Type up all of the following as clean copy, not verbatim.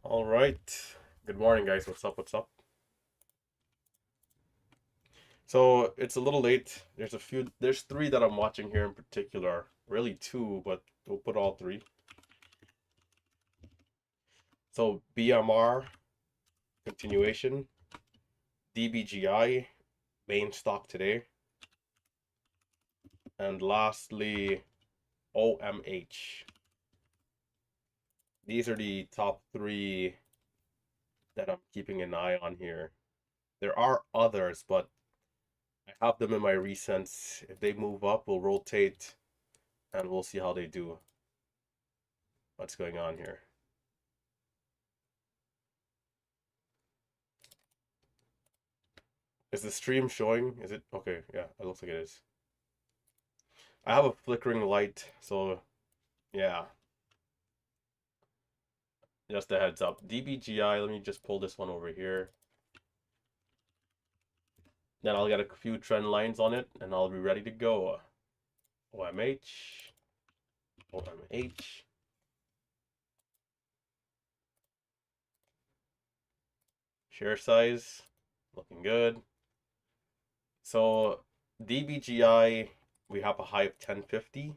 All right. Good morning, guys. What's up? What's up? So it's a little late. There's three that I'm watching here in particular. Really two, but we'll put all three. So BMR, continuation, DBGI, main stock today, and lastly, OMH. These are the top three that I'm keeping an eye on here. There are others, but I have them in my recents. If they move up, we'll rotate and we'll see how they do. What's going on here? Is the stream showing? Is it okay? Yeah, it looks like it is. I have a flickering light, so yeah, just a heads up. DBGI, let me just pull this one over here. Then I'll get a few trend lines on it and I'll be ready to go. OMH, OMH. Share size, looking good. So DBGI, we have a high of 1050,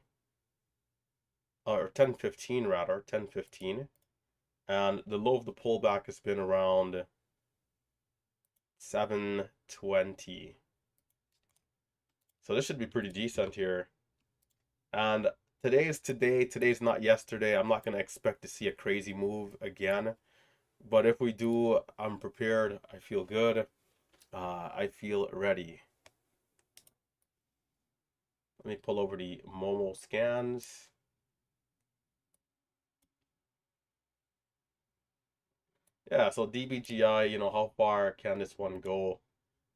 or 1015 rather, 1015. And the low of the pullback has been around 720. So this should be pretty decent here. And today is today. Today's not yesterday. I'm not going to expect to see a crazy move again. But if we do, I'm prepared. I feel good. I feel ready. Let me pull over the Momo scans. Yeah, so DBGI, how far can this one go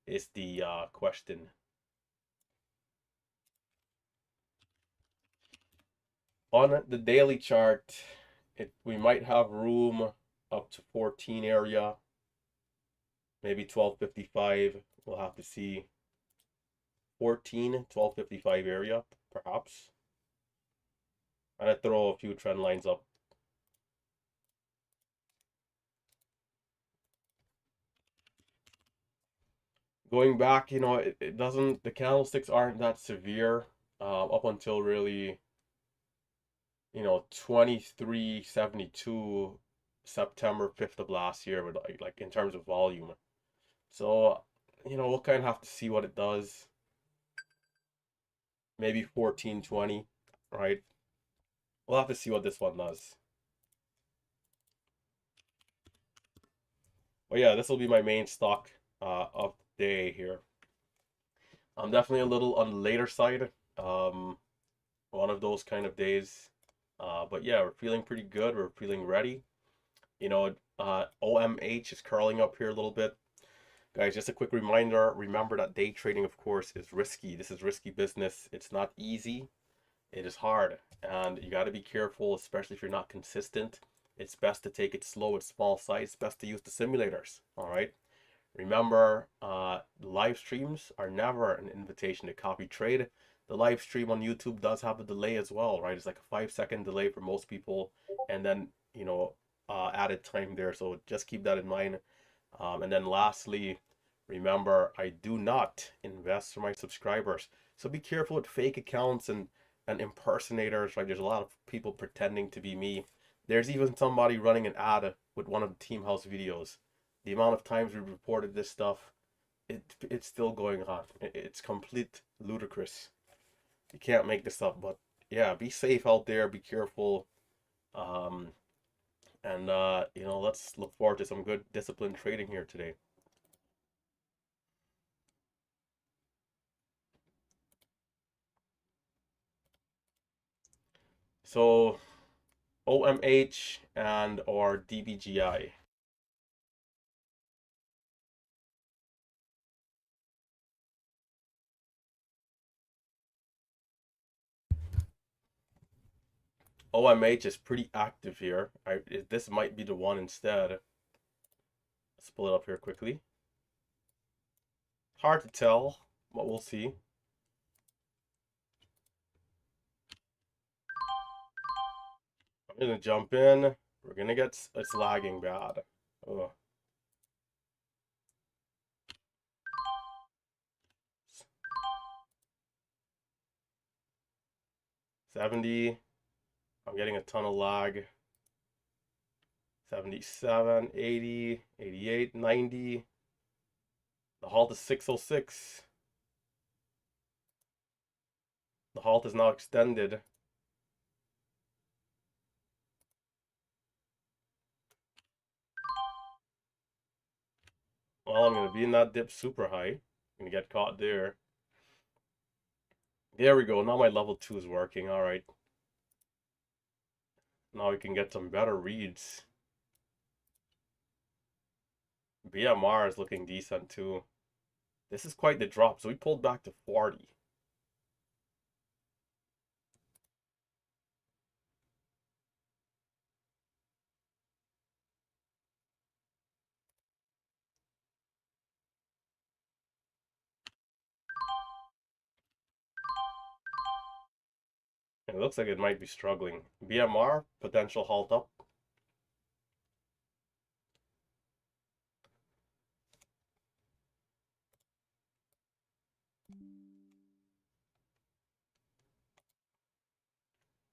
is the question. On the daily chart, we might have room up to 14 area, maybe 1255. We'll have to see. 14, 1255 area, perhaps. And I throw a few trend lines up. Going back, it doesn't, the candlesticks aren't that severe up until really, 2372 September 5th of last year, with like in terms of volume. So, we'll kind of have to see what it does. Maybe 1420, right? We'll have to see what this one does. But yeah, this will be my main stock of the day here. I'm definitely a little on the later side. One of those kind of days. But yeah, we're feeling pretty good. We're feeling ready. OMH is curling up here a little bit. Guys, just a quick reminder. Remember that day trading, of course, is risky. This is risky business. It's not easy. It is hard. And you got to be careful, especially if you're not consistent. It's best to take it slow at small size. It's best to use the simulators. All right. Remember, live streams are never an invitation to copy trade. The live stream on YouTube does have a delay as well, right? It's like a 5-second delay for most people, and then added time there. So just keep that in mind. And then lastly, remember, I do not invest for my subscribers. So be careful with fake accounts and impersonators, right? There's a lot of people pretending to be me. There's even somebody running an ad with one of the Team House videos. The amount of times we reported this stuff, it's still going on. It's complete ludicrous. You can't make this up. But yeah, be safe out there. Be careful. Um, and let's look forward to some good disciplined trading here today. So OMH and or DBGI. OMH is pretty active here. This might be the one instead. Let's pull it up here quickly. Hard to tell, but we'll see. I'm gonna jump in. We're gonna get, it's lagging bad. Ugh. 70. I'm getting a ton of lag. 77, 80, 88, 90. The halt is 606. The halt is now extended. Well, I'm going to be in that dip super high. I'm going to get caught there. There we go. Now my level 2 is working. All right. Now we can get some better reads. BMR is looking decent too. This is quite the drop. So we pulled back to 40. It looks like it might be struggling. BMR, potential halt up.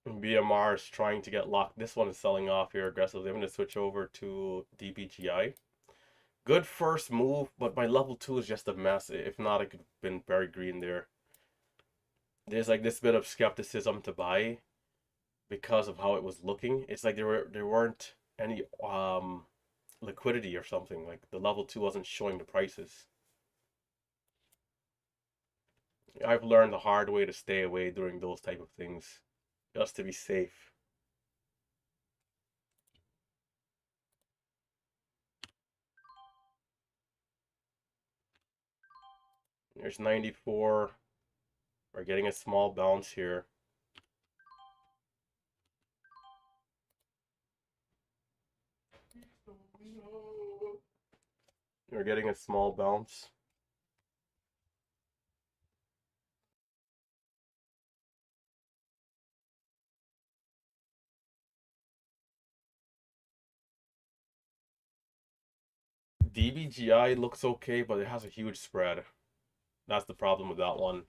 BMR is trying to get locked. This one is selling off here aggressively. I'm going to switch over to DBGI. Good first move, but my level 2 is just a mess. If not, I could have been very green there. There's like this bit of skepticism to buy because of how it was looking. It's like there weren't any liquidity or something. Like the level 2 wasn't showing the prices. I've learned the hard way to stay away during those type of things, just to be safe. There's 94. We're getting a small bounce here. We're getting a small bounce. DBGI looks okay, but it has a huge spread. That's the problem with that one.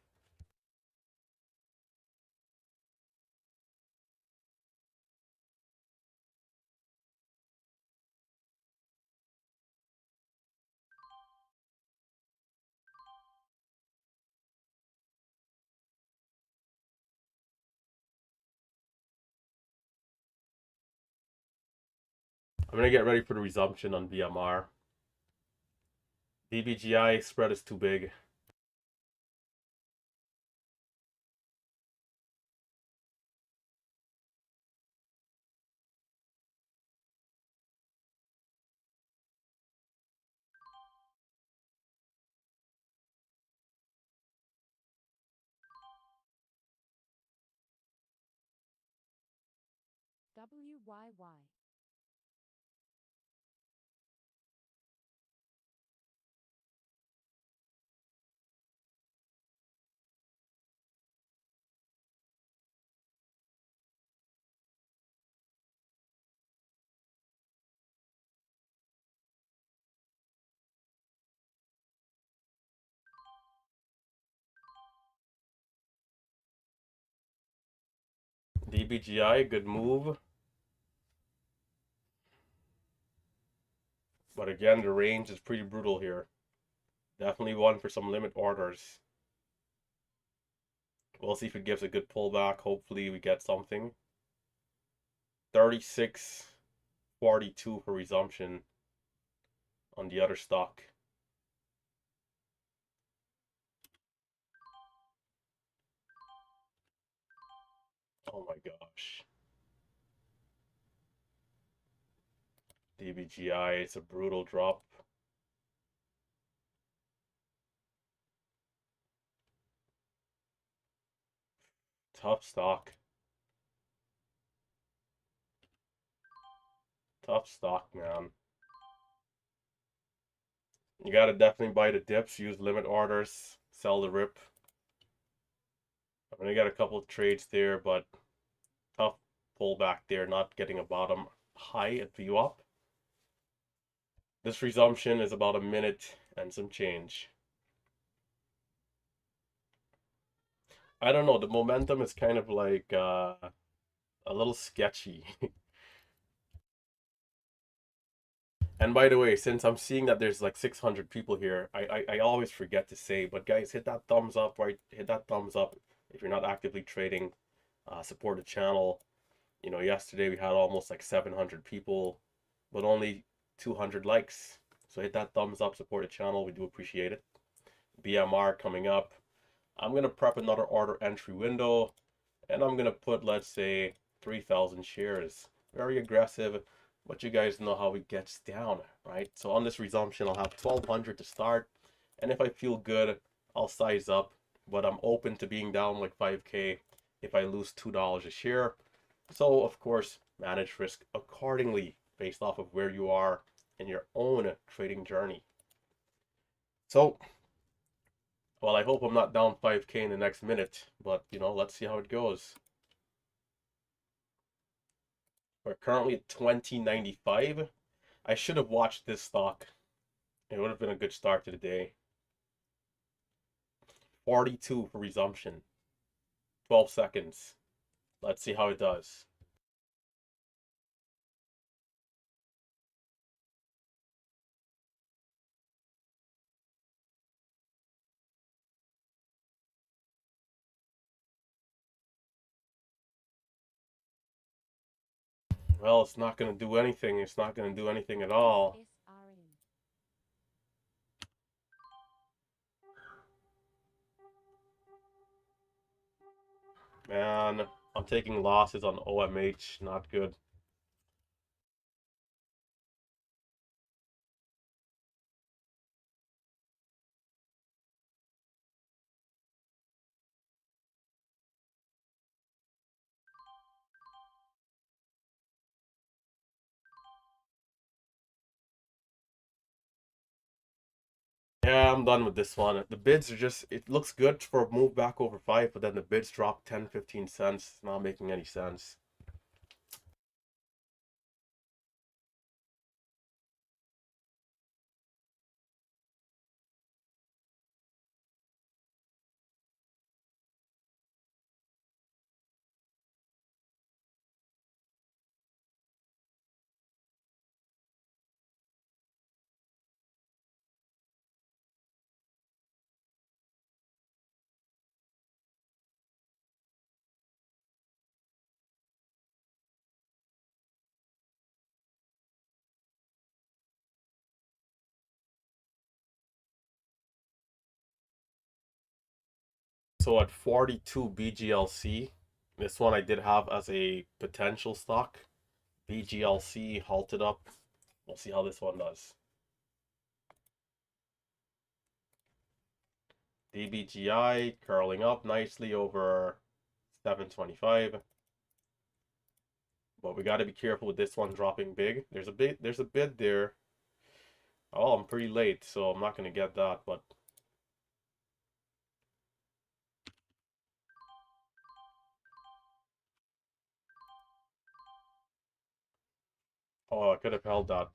I'm gonna get ready for the resumption on BMR. DBGI spread is too big. WYY. DBGI, good move. But again, the range is pretty brutal here. Definitely one for some limit orders. We'll see if it gives a good pullback. Hopefully we get something. 36.42 for resumption on the other stock. Oh my gosh. DBGI, it's a brutal drop. Tough stock. Tough stock, man. You gotta definitely buy the dips, use limit orders, sell the rip. I'm gonna get a couple of trades there, but tough pullback there, not getting a bottom high and view up. This resumption is about a minute and some change. I don't know, the momentum is kind of like a little sketchy. And by the way, since I'm seeing that there's like 600 people here, I always forget to say, but guys, hit that thumbs up, right? Hit that thumbs up if you're not actively trading. Support the channel. You know, yesterday we had almost like 700 people, but only 200 likes. So hit that thumbs up, support the channel. We do appreciate it. BMR coming up. I'm gonna prep another order entry window, and I'm gonna put, let's say, 3,000 shares. Very aggressive, but you guys know how it gets down, right? So on this resumption, I'll have 1,200 to start, and if I feel good, I'll size up, but I'm open to being down like 5K if I lose $2 a share. So of course, manage risk accordingly based off of where you are in your own trading journey. So, well, I hope I'm not down 5K in the next minute, but you know, let's see how it goes. We're currently at 20.95. I should have watched this stock. It would have been a good start to the day. 42 for resumption. 12 seconds. Let's see how it does. Well, it's not going to do anything. It's not going to do anything at all. Man, I'm taking losses on OMH. Not good. Yeah, I'm done with this one. The bids are just, it looks good for a move back over 5, but then the bids drop 10, 15 cents. It's not making any sense. So at 42 BGLC, this one I did have as a potential stock. BGLC halted up. We'll see how this one does. DBGI curling up nicely over 725. But we got to be careful with this one dropping big. There's a bid there. Oh, I'm pretty late, so I'm not going to get that, but oh, I could have held that.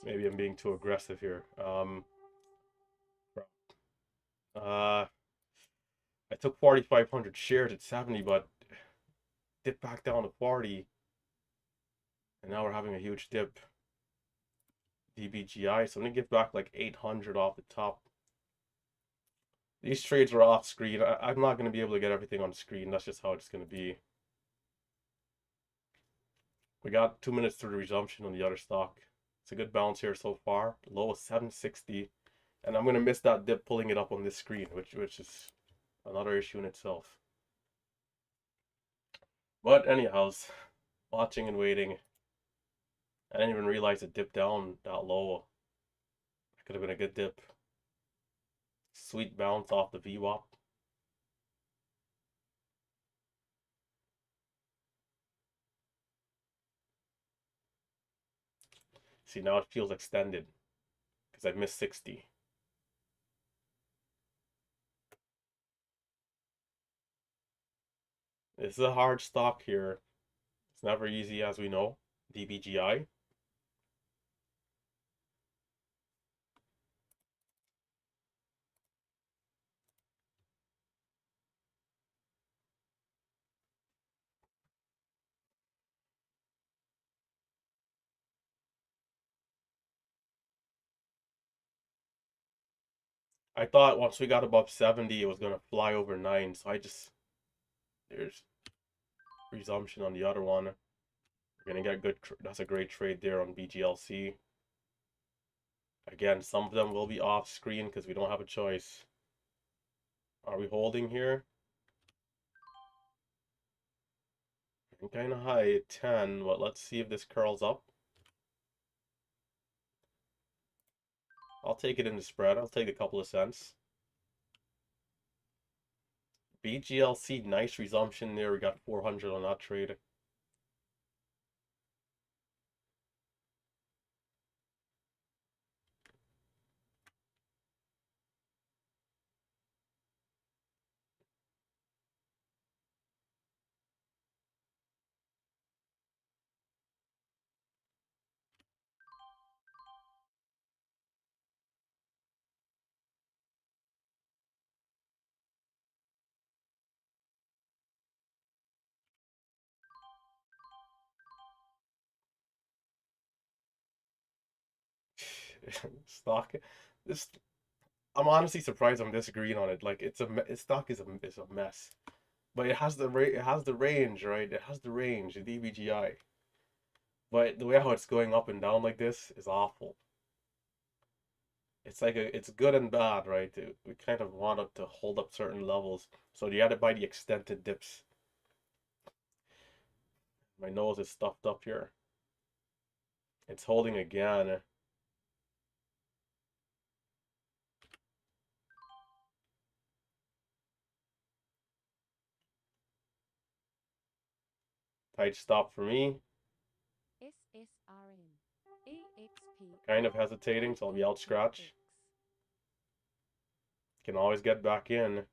Maybe I'm being too aggressive here. Uh, I took 4,500 shares at 70, but dipped back down to 40, and now we're having a huge dip. DBGI, so I'm gonna give back like 800 off the top. These trades are off screen. I'm not gonna be able to get everything on screen. That's just how it's gonna be. We got 2 minutes to the resumption on the other stock. It's a good bounce here so far. Low is 760, and I'm gonna miss that dip pulling it up on this screen, which is another issue in itself. But anyhows, watching and waiting. I didn't even realize it dipped down that low. It could have been a good dip. Sweet bounce off the VWAP. See, now it feels extended because I missed 60. This is a hard stock here. It's never easy, as we know. DBGI. I thought once we got above 70, it was going to fly over 9. So there's resumption on the other one. We're going to get good. That's a great trade there on BGLC. Again, some of them will be off screen because we don't have a choice. Are we holding here? I'm kind of high at 10, but let's see if this curls up. I'll take it in the spread. I'll take a couple of cents. BGLC, nice resumption there. We got 400 on that trade. Stock. This I'm honestly surprised I'm this green on it. Like its stock is a mess. But it has the range, right? It has the range, the DBGI. But the way how it's going up and down like this is awful. It's like it's good and bad, right? We kind of want it to hold up certain levels. So you got to buy the extended dips. My nose is stuffed up here. It's holding again. Tight stop for me. Kind of hesitating, so I'll be out scratch. Can always get back in.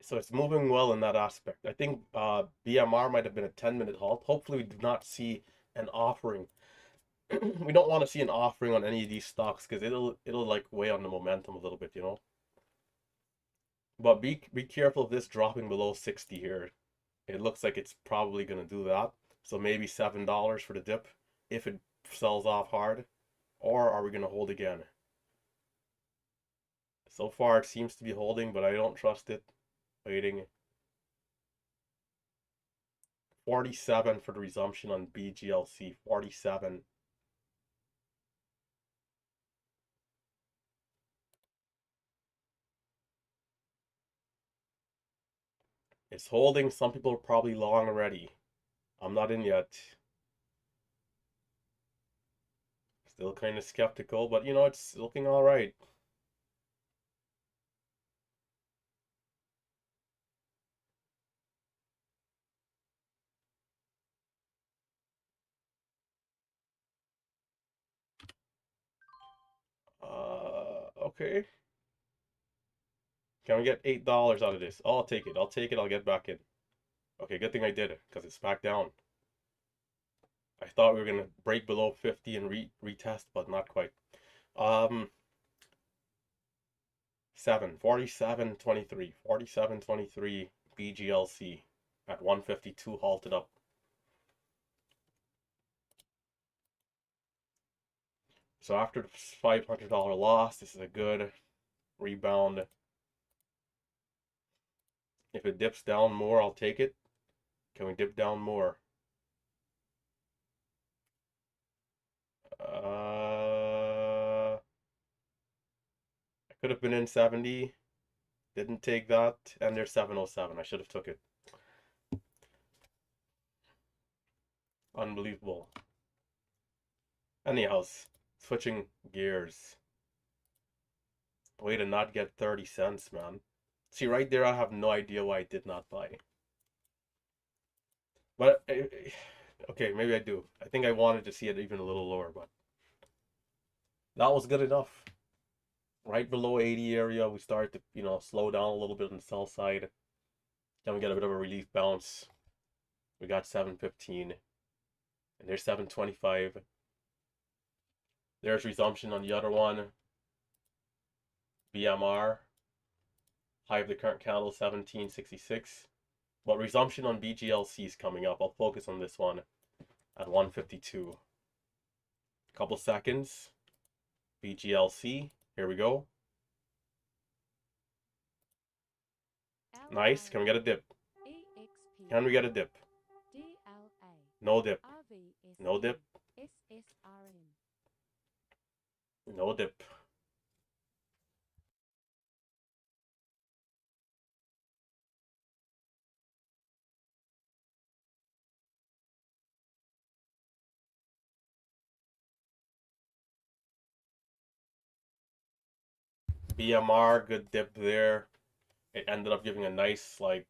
So it's moving well in that aspect. I think BMR might have been a 10-minute halt. Hopefully we do not see an offering. We don't want to see an offering on any of these stocks because it'll like weigh on the momentum a little bit, you know. But be careful of this dropping below 60 here. It looks like it's probably gonna do that. So maybe $7 for the dip if it sells off hard. Or are we gonna hold again? So far it seems to be holding, but I don't trust it. Waiting. 47 for the resumption on BGLC. 47. It's holding. Some people are probably long already. I'm not in yet. Still kind of skeptical, but you know, it's looking all right. Okay. Can we get $8 out of this? Oh, I'll take it. I'll take it. I'll get back in. Okay, good thing I did it because it's back down. I thought we were gonna break below 50 and retest, but not quite. 47.23, 47.23 BGLC at 152 halted up. So after the $500 loss, this is a good rebound. If it dips down more, I'll take it. Can we dip down more? I could have been in 70. Didn't take that. And there's 707. I should have took it. Unbelievable. Anyhow, switching gears. Way to not get 30 cents, man. See, right there, I have no idea why I did not buy. But, okay, maybe I do. I think I wanted to see it even a little lower, but that was good enough. Right below 80 area, we started to, slow down a little bit on the sell side. Then we get a bit of a relief bounce. We got 715. And there's 725. There's resumption on the other one. BMR. High of the current candle, 1766. But resumption on BGLC is coming up. I'll focus on this one at 152. Couple seconds. BGLC. Here we go. Nice. Can we get a dip? Can we get a dip? No dip. No dip. No dip. BMR, good dip there. It ended up giving a nice, like,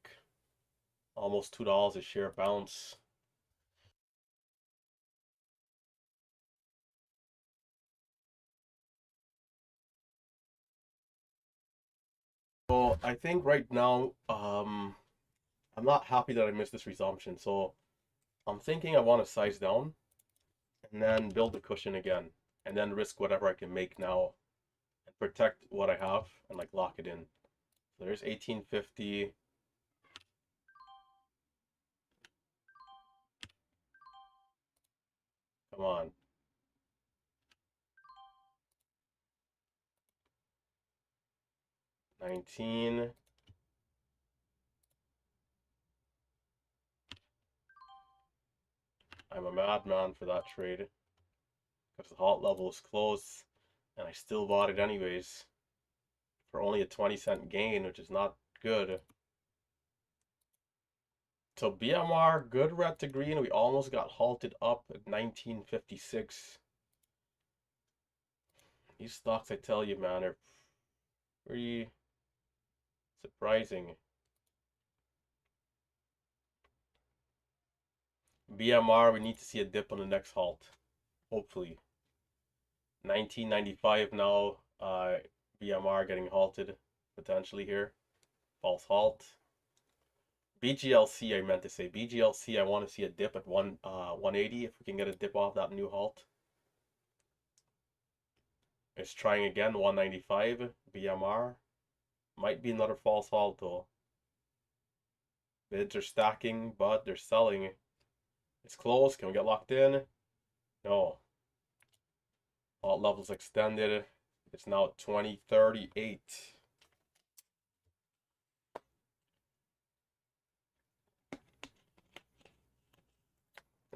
almost $2 a share bounce. So I think right now, I'm not happy that I missed this resumption. So I'm thinking I want to size down and then build the cushion again and then risk whatever I can make now and protect what I have and like lock it in. So there's 1850. Come on. 19. I'm a madman for that trade because the halt level is close and I still bought it anyways for only a 20-cent gain, which is not good. So BMR, good red to green. We almost got halted up at 1956. These stocks, I tell you, man, are pretty surprising. BMR, we need to see a dip on the next halt, hopefully. 1995 now, BMR getting halted potentially here. False halt. BGLC, I meant to say. BGLC, I want to see a dip at 180 if we can get a dip off that new halt. It's trying again, 195. BMR. Might be another false halt though. Bids are stacking, but they're selling. It's close. Can we get locked in? No. Alt levels extended. It's now at 2038.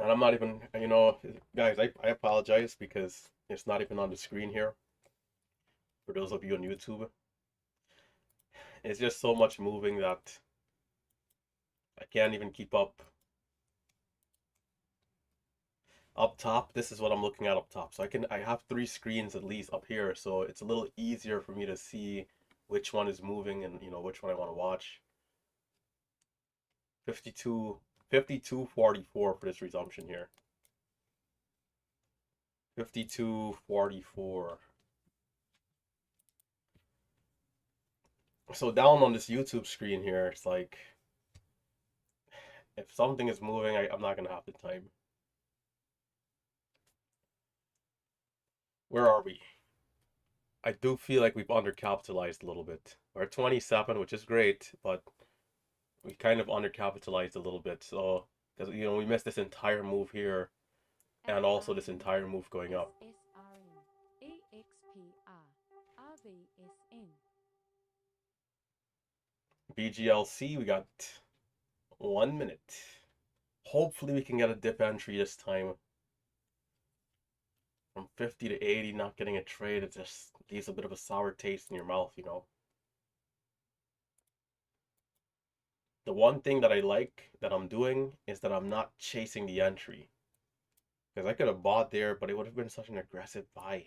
And I'm not even, guys, I apologize because it's not even on the screen here. For those of you on YouTube. It's just so much moving that I can't even keep up. Up top, this is what I'm looking at up top. So I have 3 screens at least up here, so it's a little easier for me to see which one is moving and which one I want to watch. 52.44 for this resumption here. 52.44. So down on this YouTube screen here, it's like if something is moving, I'm not gonna have the time. Where are we? I do feel like we've undercapitalized a little bit. We're at 27, which is great, but we kind of undercapitalized a little bit. So, because we missed this entire move here, and also this entire move going up. BGLC, we got 1 minute. Hopefully we can get a dip entry this time. From 50 to 80, not getting a trade, it just leaves a bit of a sour taste in your mouth. The one thing that I like that I'm doing is that I'm not chasing the entry. Because I could have bought there, but it would have been such an aggressive buy.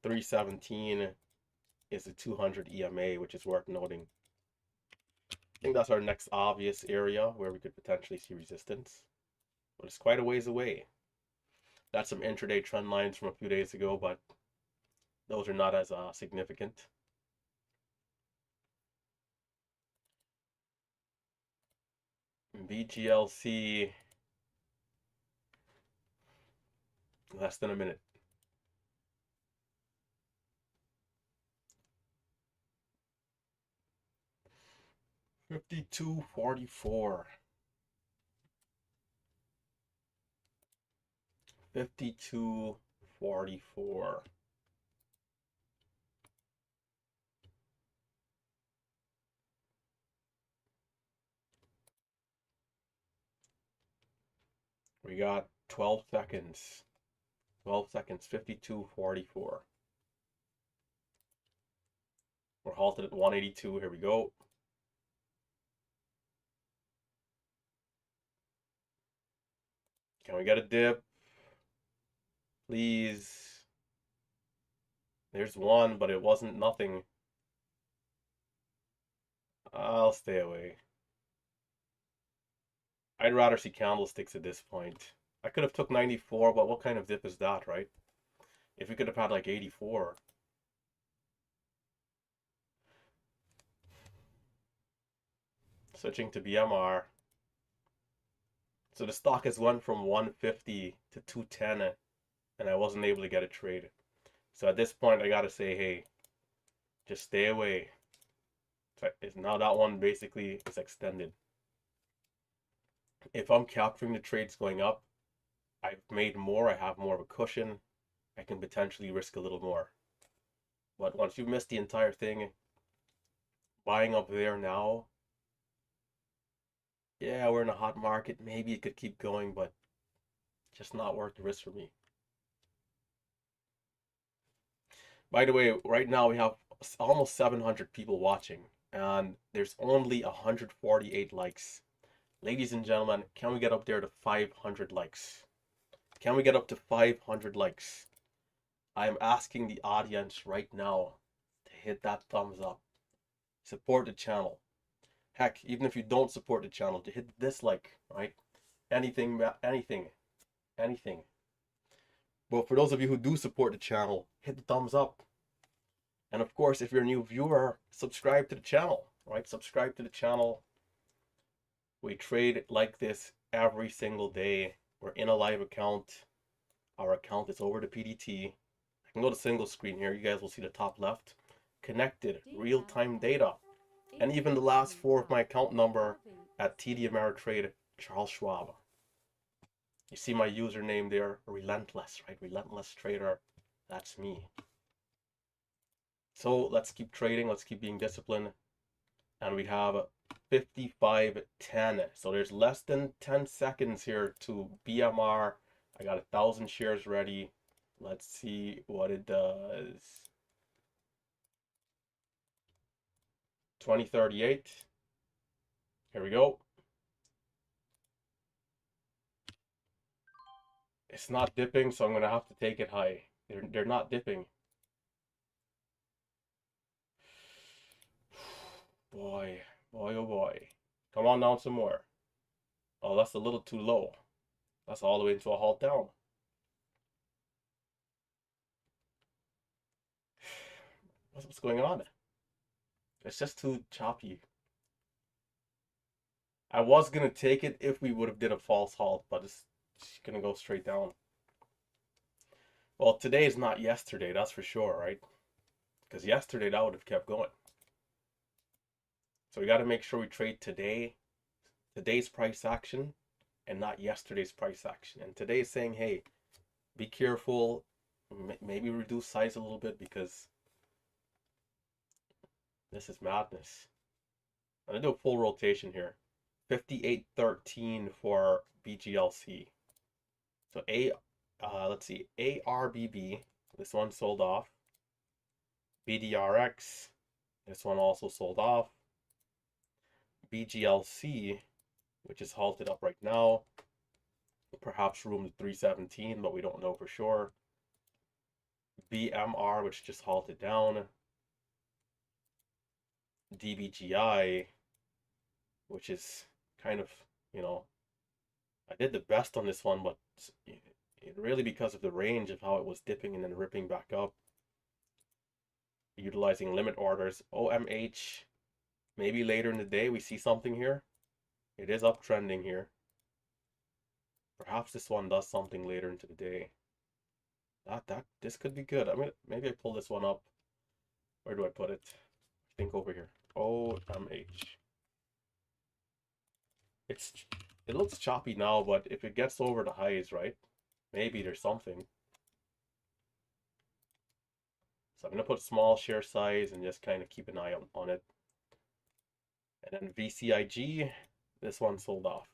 317 is the 200 EMA, which is worth noting. I think that's our next obvious area where we could potentially see resistance. But it's quite a ways away. That's some intraday trend lines from a few days ago, but those are not as significant. BGLC, less than a minute. $52.44. 52.44. We got 12 seconds. 12 seconds, 52.44. We're halted at 182. Here we go. Can we get a dip? Please. There's one, but it wasn't nothing. I'll stay away. I'd rather see candlesticks at this point. I could have took 94, but what kind of dip is that, right? If we could have had like 84. Switching to BMR. So the stock has went from 150 to 210, and I wasn't able to get a trade. So at this point, I gotta say, hey, just stay away. Now that one basically is extended. If I'm capturing the trades going up, I've made more, I have more of a cushion, I can potentially risk a little more. But once you miss the entire thing, buying up there now, yeah, we're in a hot market, maybe it could keep going, but just not worth the risk for me. By the way, right now we have almost 700 people watching, and there's only 148 likes. Ladies and gentlemen, can we get up there to 500 likes? Can we get up to 500 likes? I am asking the audience right now to hit that thumbs up. Support the channel. Heck, even if you don't support the channel, to hit the dislike, right? Anything, anything, anything. But for those of you who do support the channel, hit the thumbs up. And of course, if you're a new viewer, subscribe to the channel, right? Subscribe to the channel. We trade like this every single day. We're in a live account. Our account is over to PDT. I can go to single screen here. You guys will see the top left. Connected, real-time data. And even the last four of my account number at TD Ameritrade, Charles Schwab. You see my username there, Relentless, right? Relentless Trader. That's me. So let's keep trading. Let's keep being disciplined. And we have 55.10. So there's less than 10 seconds here to BMR. I got 1,000 shares ready. Let's see what it does. 2038. Here we go. It's not dipping, so I'm gonna have to take it high. They're not dipping. Boy, boy, oh boy. Come on down some more. Oh, that's a little too low. That's all the way into a halt down. What's going on? It's just too choppy. I was gonna take it if we would have did a false halt, but it's gonna go straight down. Well, today is not yesterday, that's for sure, right? Because yesterday that would have kept going. So we got to make sure we trade today's price action, and not yesterday's price action. And today is saying, hey, be careful, maybe reduce size a little bit because this is madness. I'm gonna do a full rotation here. 58.13 for BGLC. So let's see, ARBB, this one sold off. BDRX, this one also sold off. BGLC, which is halted up right now, perhaps room to 317, but we don't know for sure. BMR, which just halted down. DBGI, which is kind of, you know, I did the best on this one, but really because of the range of how it was dipping and then ripping back up. Utilizing limit orders. OMH, maybe later in the day we see something here. It is uptrending here. Perhaps this one does something later into the day. This could be good. I mean, maybe I pull this one up. Where do I put it? I think over here. OMH. It looks choppy now, but if it gets over the highs, right? Maybe there's something. So I'm gonna put small share size and just kind of keep an eye on it. And then VCIG, this one sold off.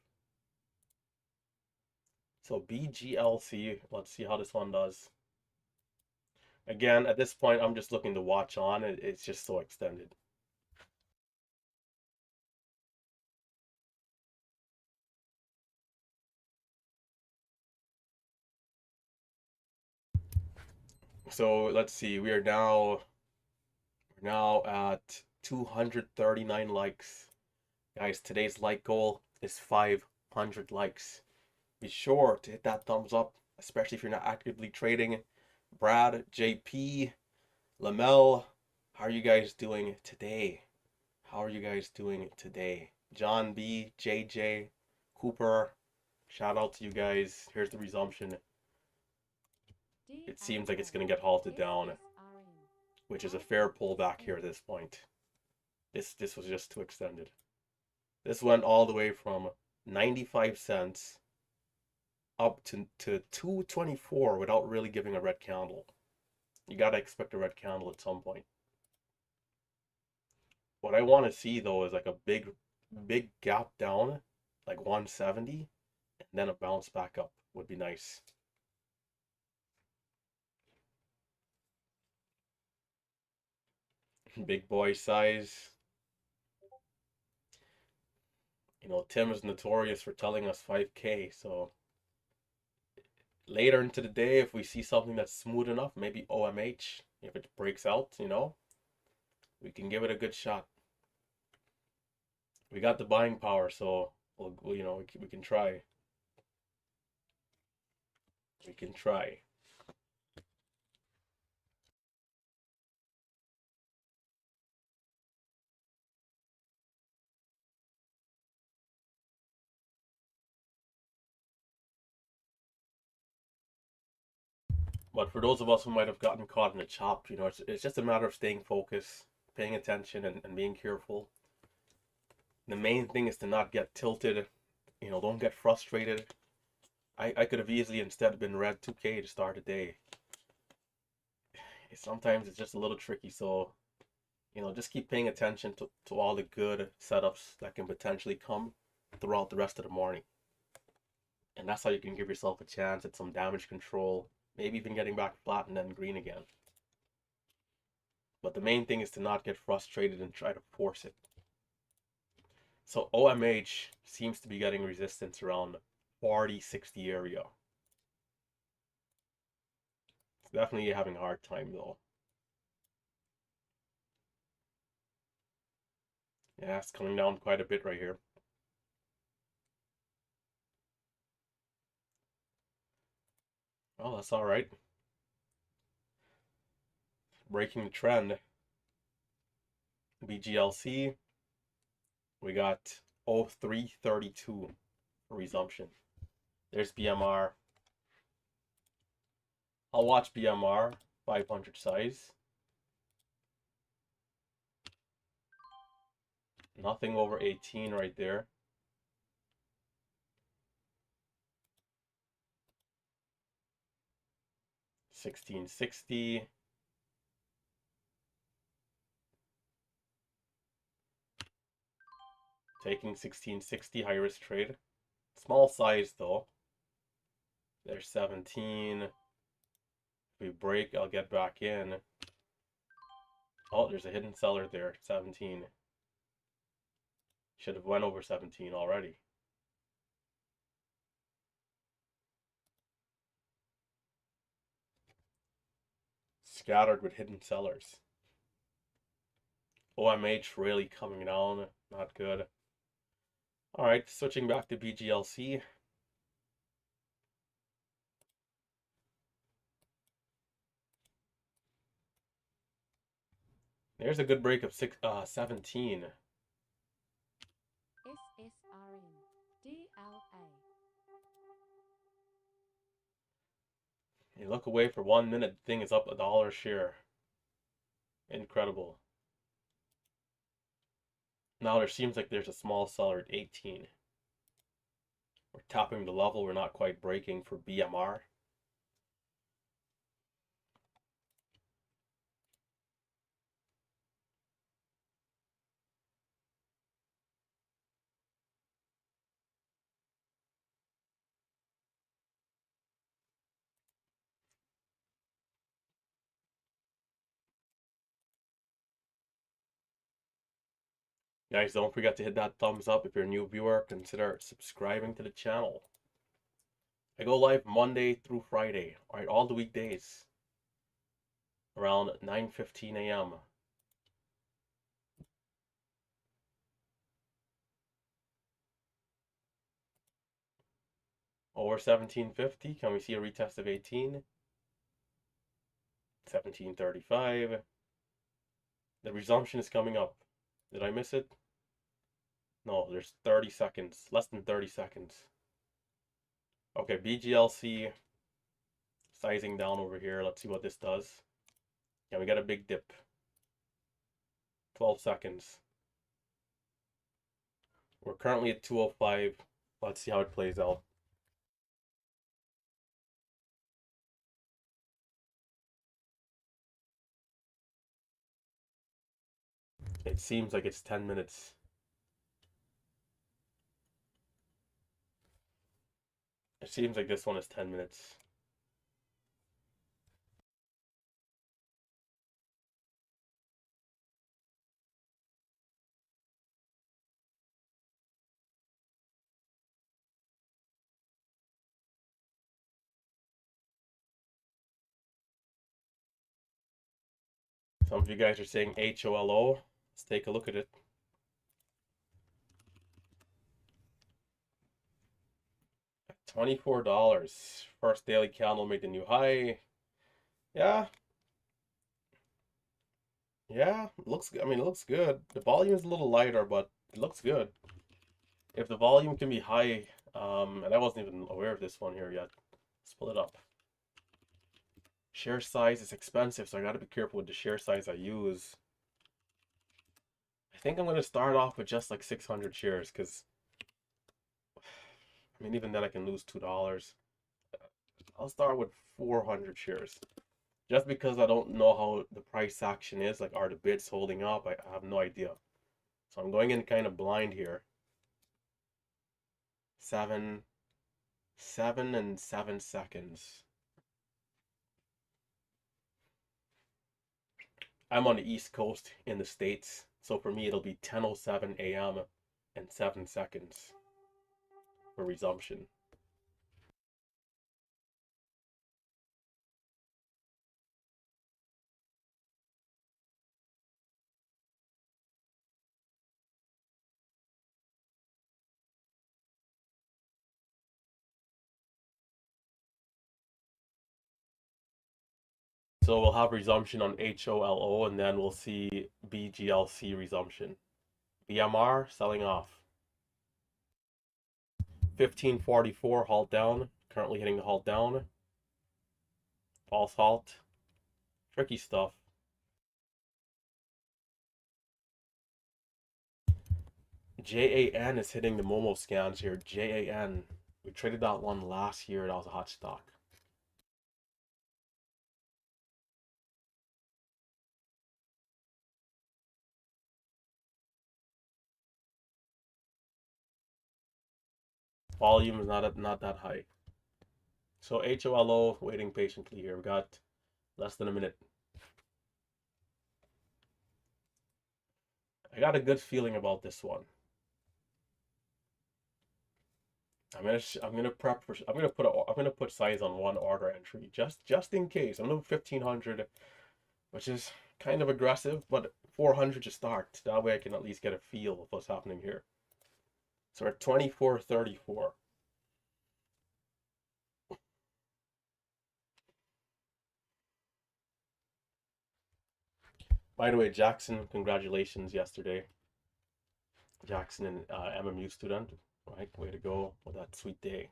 So BGLC, let's see how this one does. Again, at this point, I'm just looking to watch on. It's just so extended. So let's see, we're now at 239 likes. Guys, today's like goal is 500 likes. Be sure to hit that thumbs up, especially if you're not actively trading. Brad, JP, Lamel, how are you guys doing today? How are you guys doing today? John B, JJ, Cooper, shout out to you guys. Here's the resumption. It seems like it's going to get halted down, which is a fair pullback here at this point. This was just too extended. This went all the way from 95 cents up to 224 without really giving a red candle. You got to expect a red candle at some point. What I want to see though is like a big gap down, like 170, and then a bounce back up would be nice. Big boy size. You know, Tim is notorious for telling us 5K, so later into the day, if we see something that's smooth enough, maybe OMH, if it breaks out, you know, we can give it a good shot. We got the buying power, so you know, we can try. We can try. But for those of us who might have gotten caught in the chop, you know, it's just a matter of staying focused, paying attention, and being careful. The main thing is to not get tilted. You know, don't get frustrated. I could have easily instead been red 2K to start the day. Sometimes it's just a little tricky, so you know, just keep paying attention to all the good setups that can potentially come throughout the rest of the morning. And that's how you can give yourself a chance at some damage control, maybe even getting back flat and then green again. But the main thing is to not get frustrated and try to force it. So OMH seems to be getting resistance around 40-60 area. It's definitely having a hard time though. Yeah, it's coming down quite a bit right here. Oh, that's all right. Breaking the trend. BGLC, we got 0332 for resumption. There's BMR. I'll watch BMR 500 size. Nothing over 18 right there. $16.60. Taking $16.60 high risk trade. Small size though. There's 17. If we break, I'll get back in. Oh, there's a hidden seller there. 17. Should have went over 17 already. Scattered with hidden sellers. OMH really coming down. Not good. Alright, switching back to BGLC. There's a good break of 17. You look away for 1 minute, thing is up $1 a share. Incredible. Now there seems like there's a small seller at 18. We're tapping the level, we're not quite breaking for BMR. Guys, don't forget to hit that thumbs up. If you're a new viewer, consider subscribing to the channel. I go live Monday through Friday, alright, all the weekdays, around 9:15 a.m. Over 1750, can we see a retest of 18? 1735. The resumption is coming up. Did I miss it? No, there's 30 seconds, less than 30 seconds. Okay, BGLC sizing down over here. Let's see what this does. Yeah, we got a big dip. 12 seconds. We're currently at 205. Let's see how it plays out. It seems like it's 10 minutes. It seems like this one is 10 minutes. Some of you guys are saying HOLO. Let's take a look at it. $24. First daily candle made the new high. Yeah. Yeah, it looks good. I mean, it looks good. The volume is a little lighter, but it looks good. If the volume can be high, and I wasn't even aware of this one here yet. Let's pull it up. Share size is expensive, so I gotta be careful with the share size I use. I think I'm gonna start off with just like 600 shares, because I mean, even then I can lose $2. I'll start with 400 shares. Just because I don't know how the price action is, like are the bids holding up? I have no idea. So I'm going in kind of blind here. 7 and 7 seconds. I'm on the East Coast in the States, so for me it'll be 10:07 a.m. and 7 seconds for resumption. So we'll have resumption on HOLO, and then we'll see BGLC resumption. BMR selling off. 1544 halt down. Currently hitting the halt down. False halt. Tricky stuff. JAN is hitting the Momo scans here. JAN. We traded that one last year. That was a hot stock. Volume is not that high. So HOLO waiting patiently here. We got less than a minute. I got a good feeling about this one. I'm gonna put size on one order entry just in case. I'm gonna 1500, which is kind of aggressive, but 400 to start. That way I can at least get a feel of what's happening here. So we're at 24.34. By the way, Jackson, congratulations yesterday. Jackson, an MMU student, right? Way to go with that sweet day.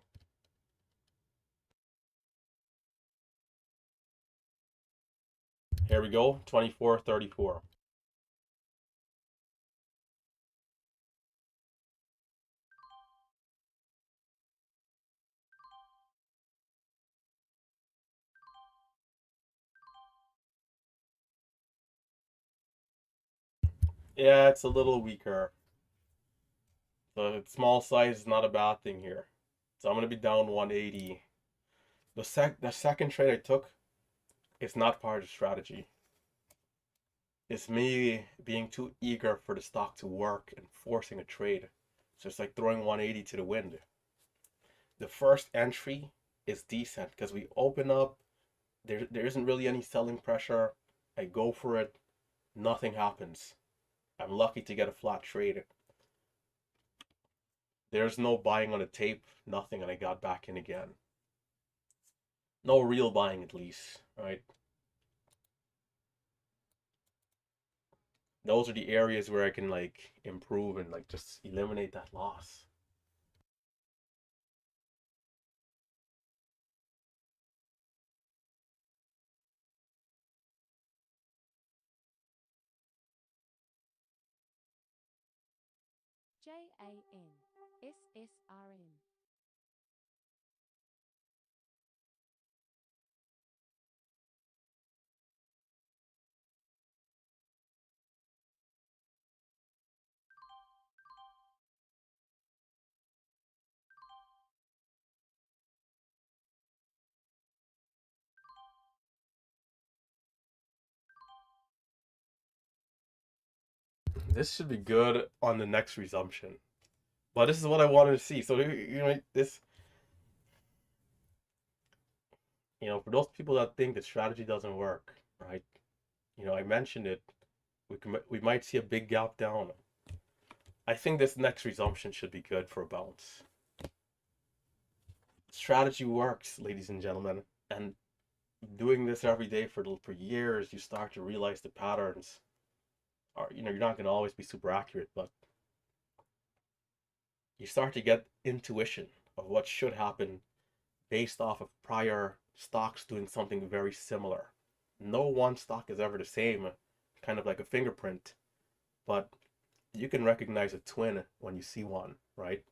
Here we go, 24.34. Yeah, it's a little weaker. The small size is not a bad thing here. So I'm gonna be down 180. The second trade I took, it's not part of the strategy. It's me being too eager for the stock to work and forcing a trade. So it's like throwing 180 to the wind. The first entry is decent because we open up. There isn't really any selling pressure. I go for it. Nothing happens. I'm lucky to get a flat trade. There's no buying on the tape, nothing, and I got back in again. No real buying, at least, right? Those are the areas where I can like improve and like just eliminate that loss. JANSSRN. This should be good on the next resumption. But this is what I wanted to see. So this, for those people that think that strategy doesn't work, right? I mentioned it. We might see a big gap down. I think this next resumption should be good for a bounce. Strategy works, ladies and gentlemen, and doing this every day for years, you start to realize the patterns. Are you're not going to always be super accurate, but you start to get intuition of what should happen based off of prior stocks doing something very similar. No one stock is ever the same, kind of like a fingerprint, but you can recognize a twin when you see one, right?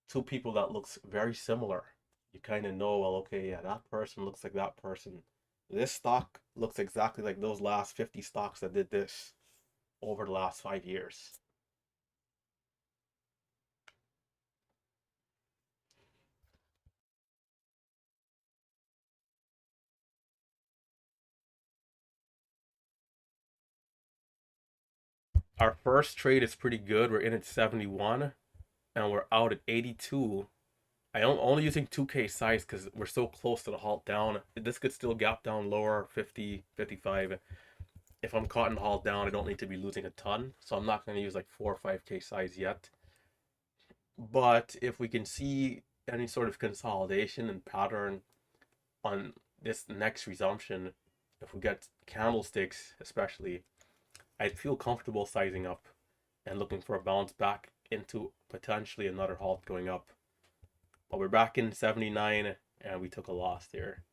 Two people that looks very similar. You kind of know, well, okay, yeah, that person looks like that person. This stock looks exactly like those last 50 stocks that did this over the last 5 years. Our first trade is pretty good. We're in at 71 and we're out at 82. I'm only using 2K size because we're so close to the halt down. This could still gap down lower, 50, 55. If I'm caught in the halt down, I don't need to be losing a ton. So I'm not going to use like 4 or 5K size yet. But if we can see any sort of consolidation and pattern on this next resumption, if we get candlesticks, especially, I'd feel comfortable sizing up and looking for a bounce back into potentially another halt going up. But we're back in 79 and we took a loss there.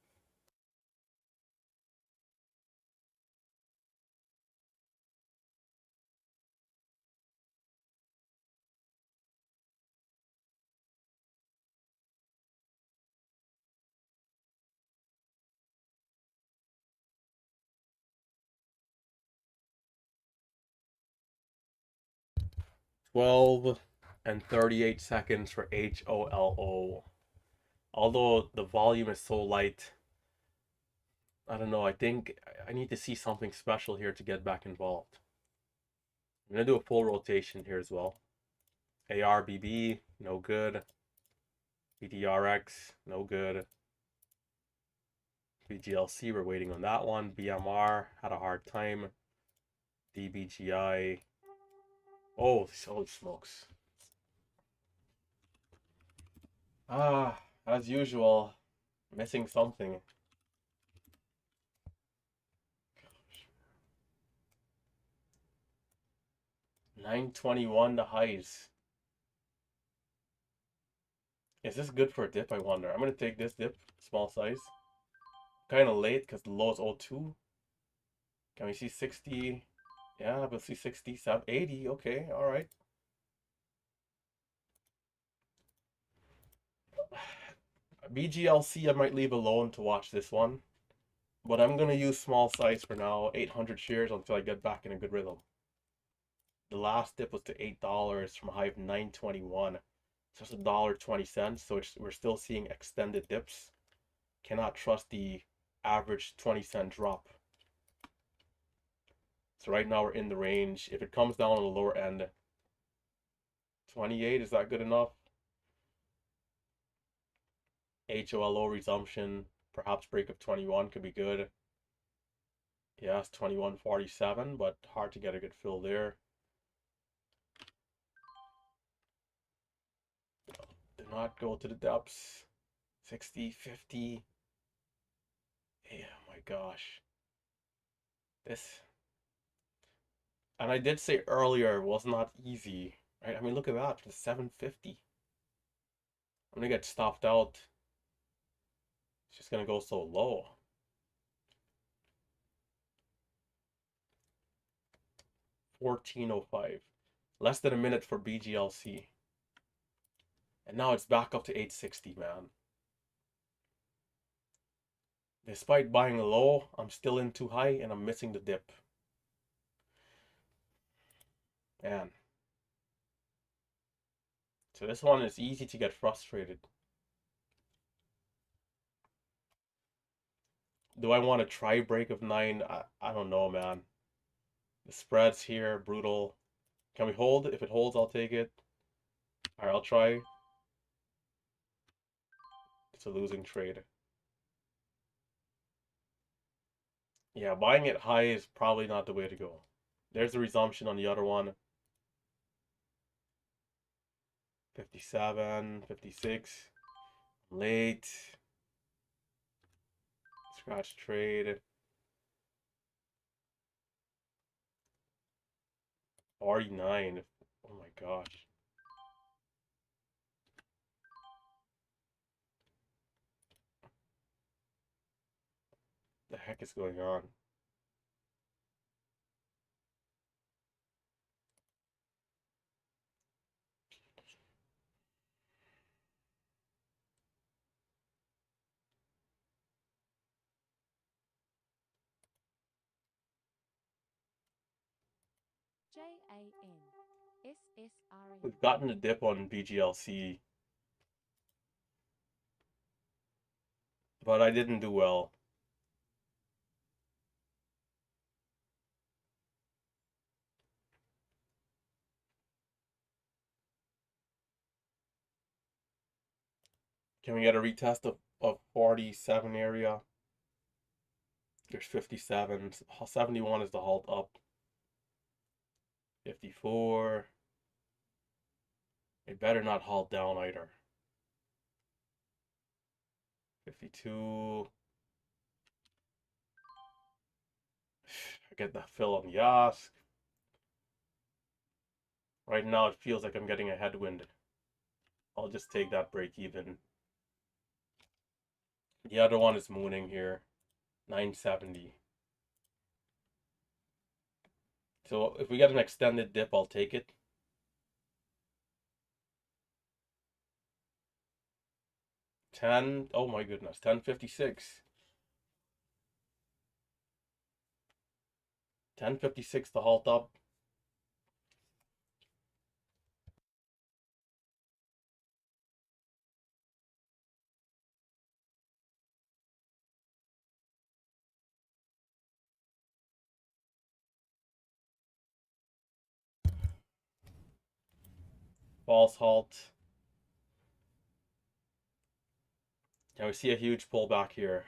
Twelve and 38 seconds for HOLO. Although the volume is so light, I don't know. I think I need to see something special here to get back involved. I'm gonna do a full rotation here as well. ARBB, no good. BDRX, no good. BGLC, we're waiting on that one. BMR, had a hard time. DBGI. Oh, holy smokes. As usual, missing something. 921 the highs. Is this good for a dip, I wonder? I'm going to take this dip, small size. Kind of late because the low is 02. Can we see 60? Yeah, we'll see 60, 80. Okay, all right. BGLC, I might leave alone to watch this one. But I'm going to use small size for now, 800 shares until I get back in a good rhythm. The last dip was to $8 from a high of 921. So it's $1.20. So we're still seeing extended dips. Cannot trust the average 20-cent drop. So right now we're in the range. If it comes down on the lower end, 28, is that good enough? HOLO resumption, perhaps break of 21 could be good. Yes, 21.47, but hard to get a good fill there. Do not go to the depths. 60, 50. Yeah, my gosh. This, and I did say earlier, was not easy, right? I mean, look at that, the 750. I'm gonna get stopped out. It's just gonna go so low. 1405. Less than a minute for BGLC. And now it's back up to 860, man. Despite buying low, I'm still in too high and I'm missing the dip. Man. So this one is easy to get frustrated. Do I want to try break of 9? I don't know, man. The spreads here, brutal. Can we hold? If it holds, I'll take it. Alright, I'll try. It's a losing trade. Yeah, buying it high is probably not the way to go. There's the resumption on the other one. 57, 56. Late. Scratch trade. 49. Oh my gosh. The heck is going on? We've gotten a dip on BGLC, but I didn't do well. Can we get a retest of 47 area? There's 57. 71 is the halt up. 54. It better not halt down either. 52. I get the fill on the ask. Right now it feels like I'm getting a headwind. I'll just take that break even. The other one is mooning here. 970. So if we get an extended dip, I'll take it. 10, oh my goodness, 1056. 1056 to halt up. False halt. And we see a huge pullback here.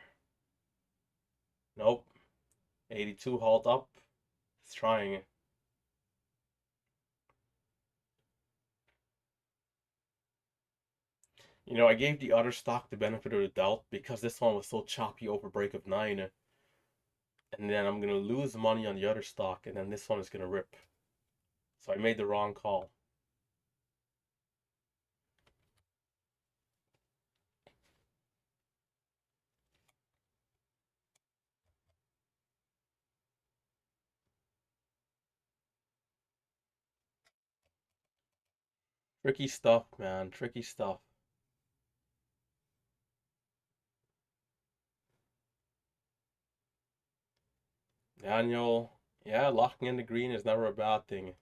Nope. 82 halt up. It's trying. You know, I gave the other stock the benefit of the doubt because this one was so choppy over break of 9. And then I'm going to lose money on the other stock, and then this one is going to rip. So I made the wrong call. Tricky stuff, man. Tricky stuff. Daniel, yeah, locking in the green is never a bad thing.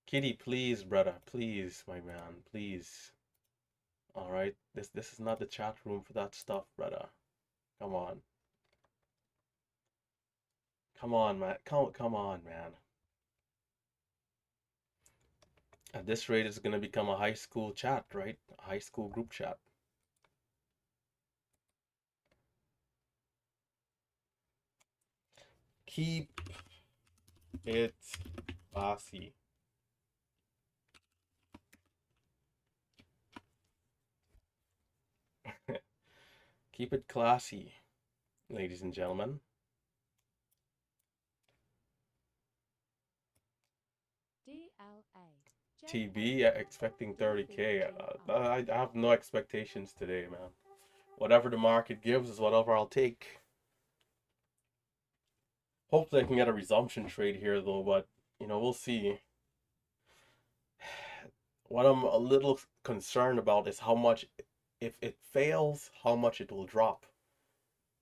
Kitty, please, brother, please, my man, please. All right, this is not the chat room for that stuff, brother. Come on, come on, man, come on, man. At this rate, it's gonna become a high school chat, right? A high school group chat. Keep it classy. Keep it classy, ladies and gentlemen. TB expecting 30K. I have no expectations today, man. Whatever the market gives is whatever I'll take. Hopefully I can get a resumption trade here though, but you know, we'll see. What I'm a little concerned about is how much, if it fails, how much it will drop.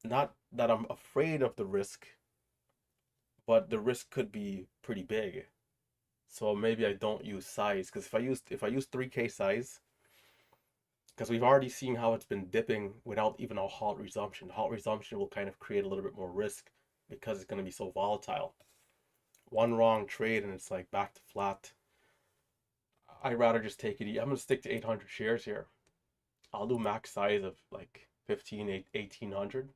Not that I'm afraid of the risk, but the risk could be pretty big. So maybe I don't use size, because if I use 3K size, because we've already seen how it's been dipping without even a halt resumption. Halt resumption will kind of create a little bit more risk because it's going to be so volatile. One wrong trade and it's like back to flat. I'd rather just take it. I'm going to stick to 800 shares here. I'll do max size of like 1800.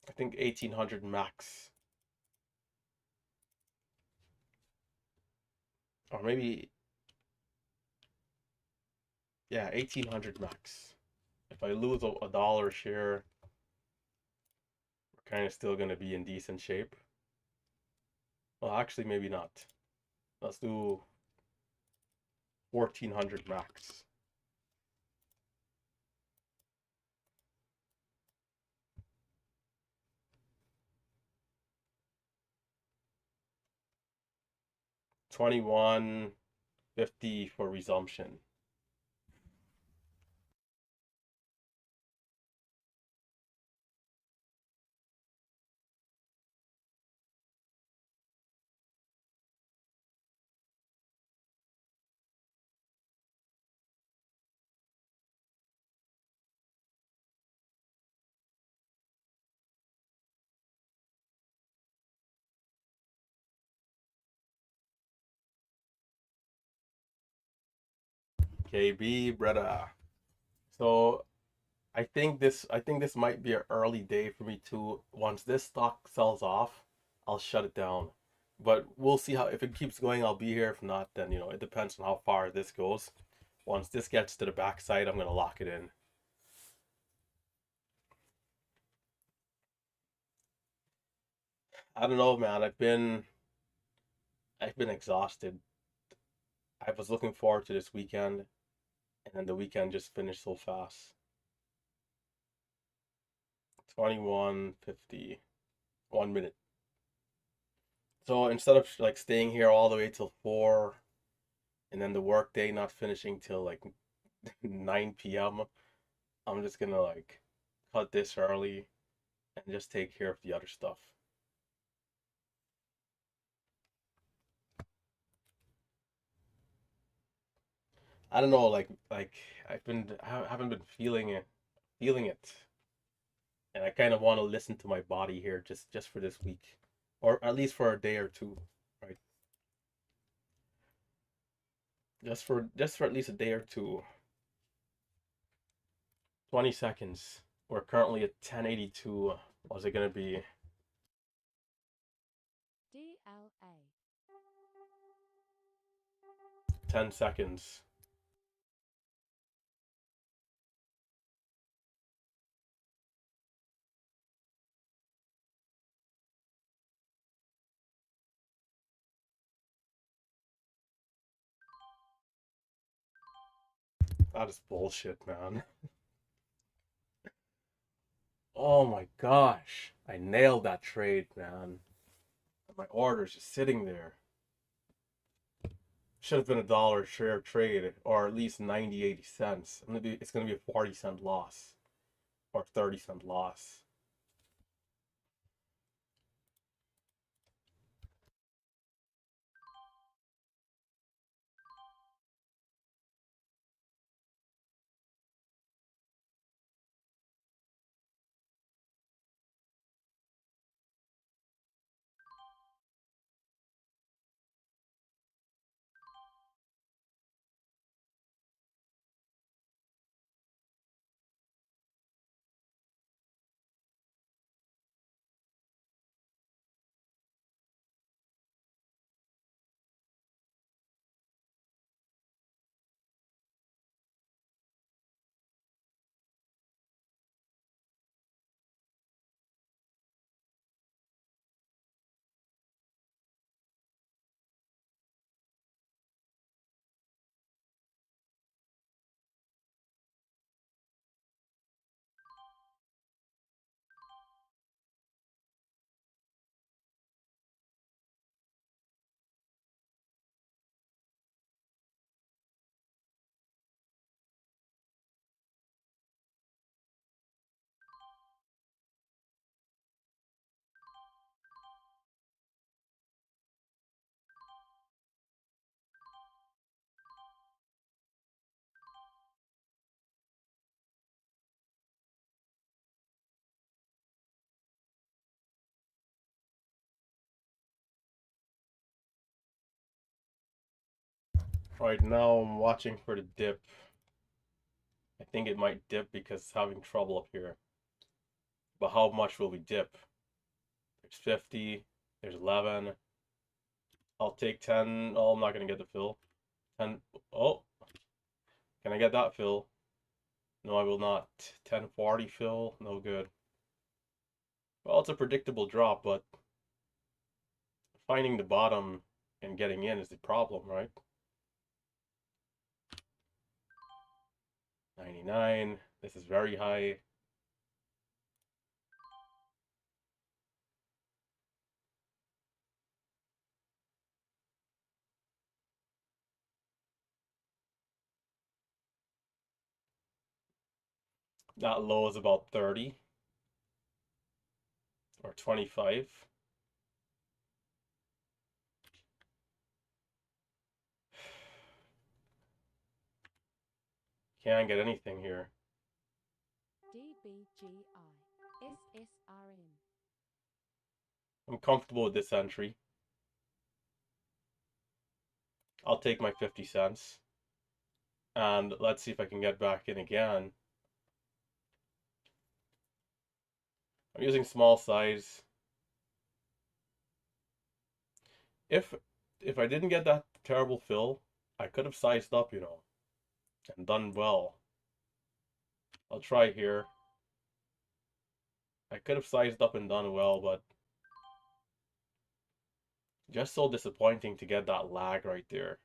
I think 1800 max. Or maybe, yeah, 1800 max. If I lose a dollar share, we're kind of still going to be in decent shape. Well, actually, maybe not. Let's do 1400 max. $21.50 for resumption. KB, brother. So I think this might be an early day for me too. Once this stock sells off, I'll shut it down. But we'll see how, if it keeps going, I'll be here. If not, then you know, it depends on how far this goes. Once this gets to the backside, I'm gonna lock it in. I don't know, man. I've been exhausted. I was looking forward to this weekend, and then the weekend just finished so fast. 21:50, 1 minute. So instead of like staying here all the way till 4, and then the work day not finishing till like 9 p.m., I'm just gonna like cut this early and just take care of the other stuff. I don't know, like I haven't been feeling it, and I kind of want to listen to my body here just for this week, or at least for a day or two, right? Just for at least a day or two. 20 seconds. We're currently at 1082. What's it gonna be? DLA. 10 seconds. That is bullshit, man. Oh my gosh. I nailed that trade, man. My order's just sitting there. Should have been a dollar share trade, or at least 90, 80 cents. It's gonna be a 40-cent loss or 30-cent loss. Right now I'm watching for the dip. I think it might dip because it's having trouble up here. But how much will we dip? There's 50, there's 11. I'll take 10. Oh, I'm not gonna get the fill. 10. Oh, can I get that fill? No, I will not. 1040 fill, no good. Well, it's a predictable drop, but finding the bottom and getting in is the problem, right? 99. This is very high. That low is about 30 or 25. Can't get anything here. DBGI. SSRN. I'm comfortable with this entry. I'll take my 50 cents. And let's see if I can get back in again. I'm using small size. If if I didn't get that terrible fill, I could have sized up, and done well. I'll try here. I could have sized up and done well, but Just so disappointing to get that lag right there.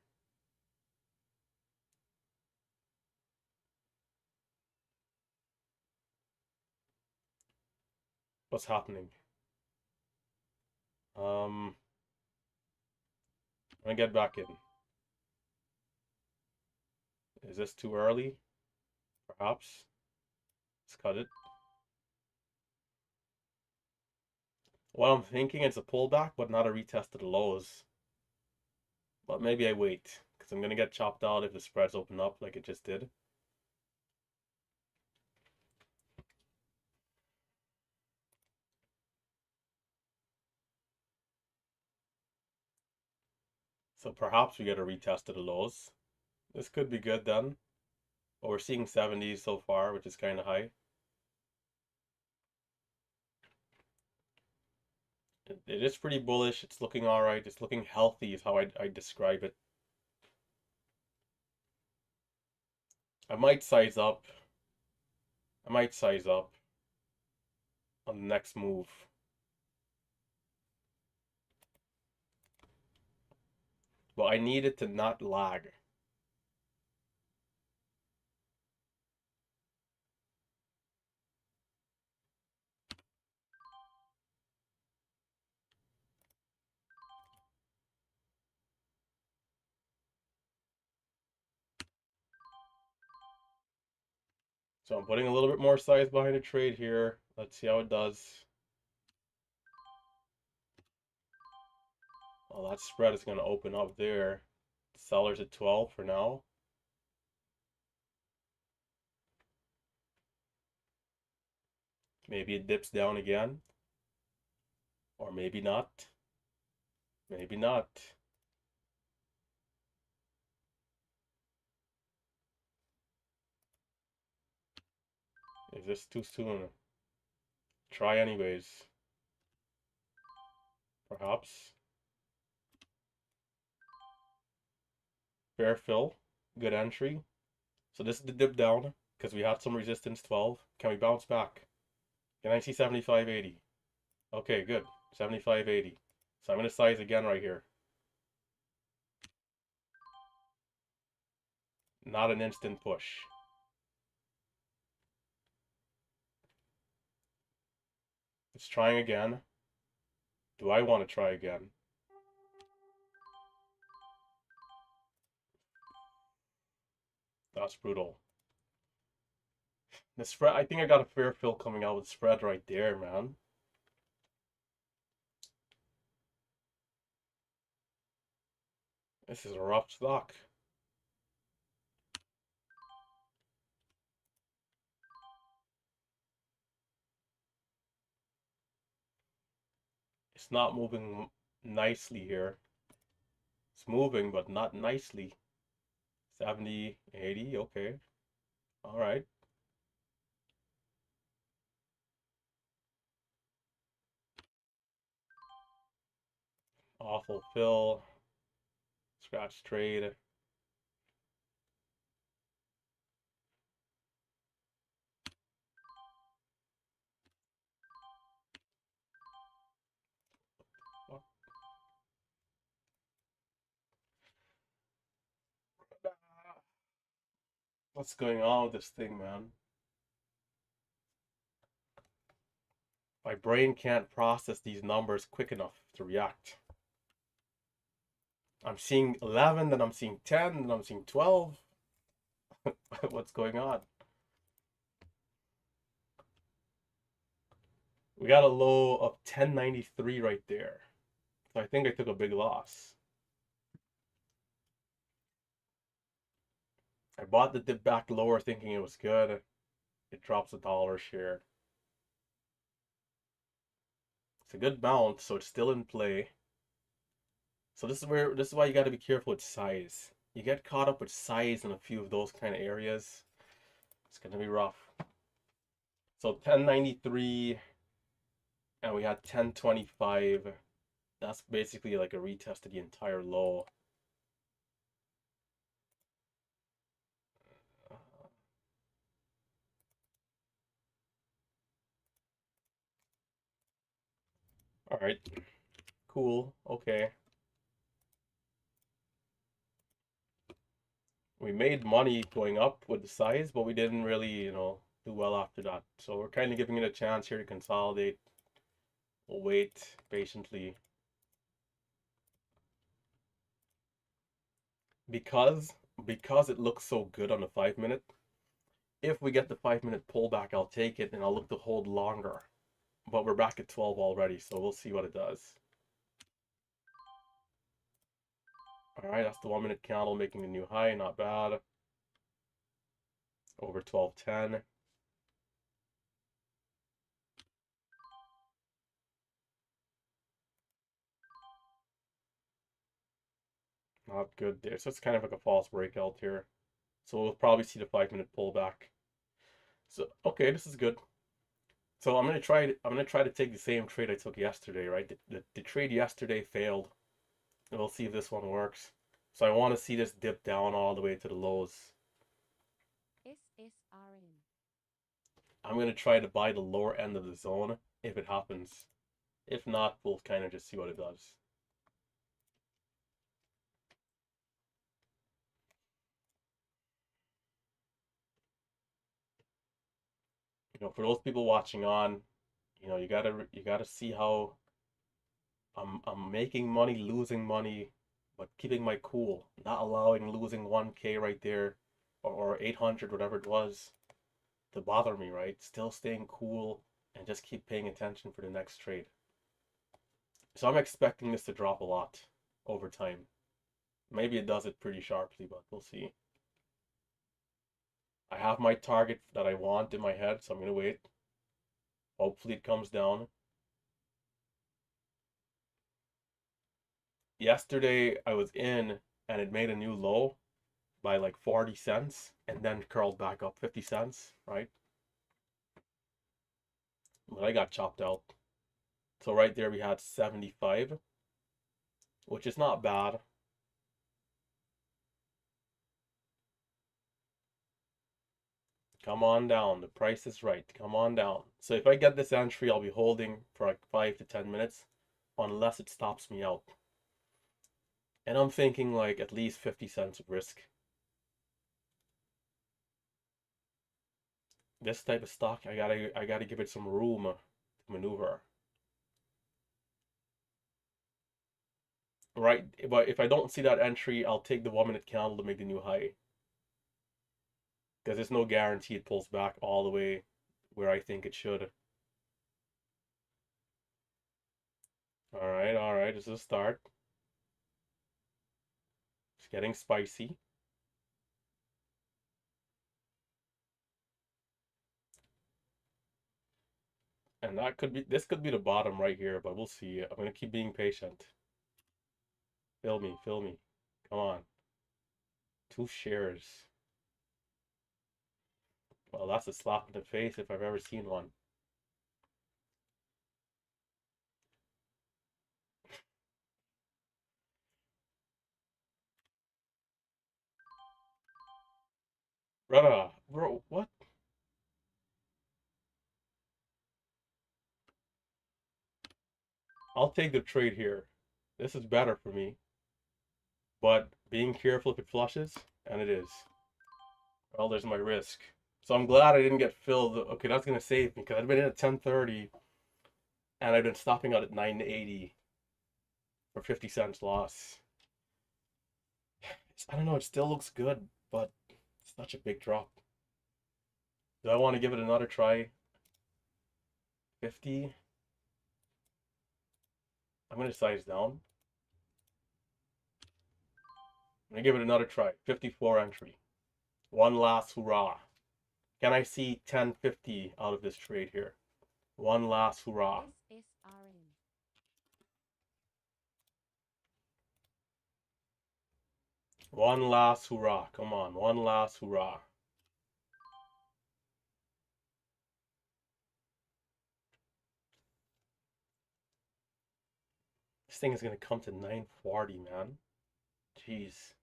What's happening? I'm gonna get back in. Is this too early? Perhaps. Let's cut it. Well, I'm thinking it's a pullback, but not a retest of the lows. But maybe I wait, because I'm gonna get chopped out if the spreads open up like it just did. So perhaps we get a retest of the lows. This could be good then. But we're seeing 70s so far, which is kind of high. It is pretty bullish. It's looking all right. It's looking healthy is how I describe it. I might size up. I might size up on the next move. But I need it to not lag. So I'm putting a little bit more size behind the trade here. Let's see how it does. Well, that spread is going to open up there. Sellers at 12 for now. Maybe it dips down again. Or maybe not. Maybe not. Is this too soon? Try anyways. Perhaps. Fair fill. Good entry. So this is the dip down because we had some resistance 12. Can we bounce back? Can I see 75.80? Okay, good. 75.80. So I'm going to size again right here. Not an instant push. It's trying again. Do I want to try again? That's brutal. The spread, I think I got a fair fill coming out with spread right there, man. This is a rough stock. It's not moving nicely here. It's moving, but not nicely. 70, 80, okay. All right. Awful fill. Scratch trade. What's going on with this thing, man? My brain can't process these numbers quick enough to react. I'm seeing 11, then I'm seeing 10, then I'm seeing 12. What's going on? We got a low of 1093 right there. So I think I took a big loss. I bought the dip back lower thinking it was good. It drops $1 share. It's a good bounce, so it's still in play. So this is why you got to be careful with size. You get caught up with size in a few of those kind of areas. It's gonna be rough. So 1093 and we had 1025. That's basically like a retest of the entire low. All right, cool, okay. We made money going up with the size, but we didn't really, do well after that. So we're kind of giving it a chance here to consolidate. We'll wait patiently. Because it looks so good on the 5 minute, if we get the 5 minute pullback, I'll take it and I'll look to hold longer. But we're back at 12 already, so we'll see what it does. All right, that's the 1 minute candle making a new high, not bad. Over 12.10. Not good there. So it's kind of like a false breakout here. So we'll probably see the 5 minute pullback. So okay, this is good. So I'm gonna try to take the same trade I took yesterday, right? The trade yesterday failed. And we'll see if this one works. So I want to see this dip down all the way to the lows. SSRM. I'm gonna try to buy the lower end of the zone if it happens. If not, we'll kind of just see what it does. For those people watching on, you gotta see how I'm making money, losing money, but keeping my cool, not allowing losing 1K right there or 800, whatever it was, to bother me, right? Still staying cool and just keep paying attention for the next trade. So I'm expecting this to drop a lot over time. Maybe it does it pretty sharply, but we'll see. I have my target that I want in my head, so I'm gonna wait. Hopefully it comes down. Yesterday I was in and it made a new low by like 40 cents and then curled back up 50 cents, right? But I got chopped out. So right there we had 75, which is not bad. Come on down. The price is right. Come on down. So if I get this entry, I'll be holding for like 5 to 10 minutes unless it stops me out. And I'm thinking like at least 50 cents of risk. This type of stock, I gotta give it some room to maneuver. Right, but if I don't see that entry, I'll take the 1 minute candle to make the new high. Because there's no guarantee it pulls back all the way where I think it should. All right, this is a start. It's getting spicy. And this could be the bottom right here, but we'll see. I'm gonna keep being patient. Fill me, fill me. Come on. 2 shares. Well, that's a slap in the face if I've ever seen one. Brother, bro, what? I'll take the trade here. This is better for me. But being careful if it flushes, and it is. Well, there's my risk. So I'm glad I didn't get filled. Okay, that's gonna save me because I'd been in at 10:30 and I've been stopping out at 9:80 for 50 cents loss. I don't know, it still looks good, but it's such a big drop. Do I want to give it another try? 50? I'm gonna size down. I'm gonna give it another try. 54 entry. One last hurrah. Can I see 1050 out of this trade here? One last hurrah. SSRM. One last hurrah. Come on, one last hurrah. This thing is gonna come to 940, man. Jeez.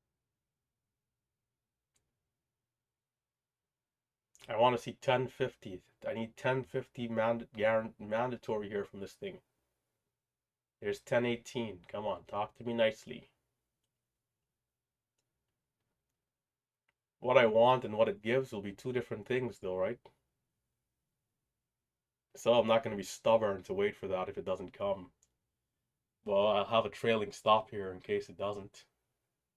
I want to see 1050. I need 1050 mandatory here from this thing. There's 1018. Come on, talk to me nicely. what I want and what it gives will be two different things, though, right? So I'm not going to be stubborn to wait for that if it doesn't come. Well, I'll have a trailing stop here in case it doesn't.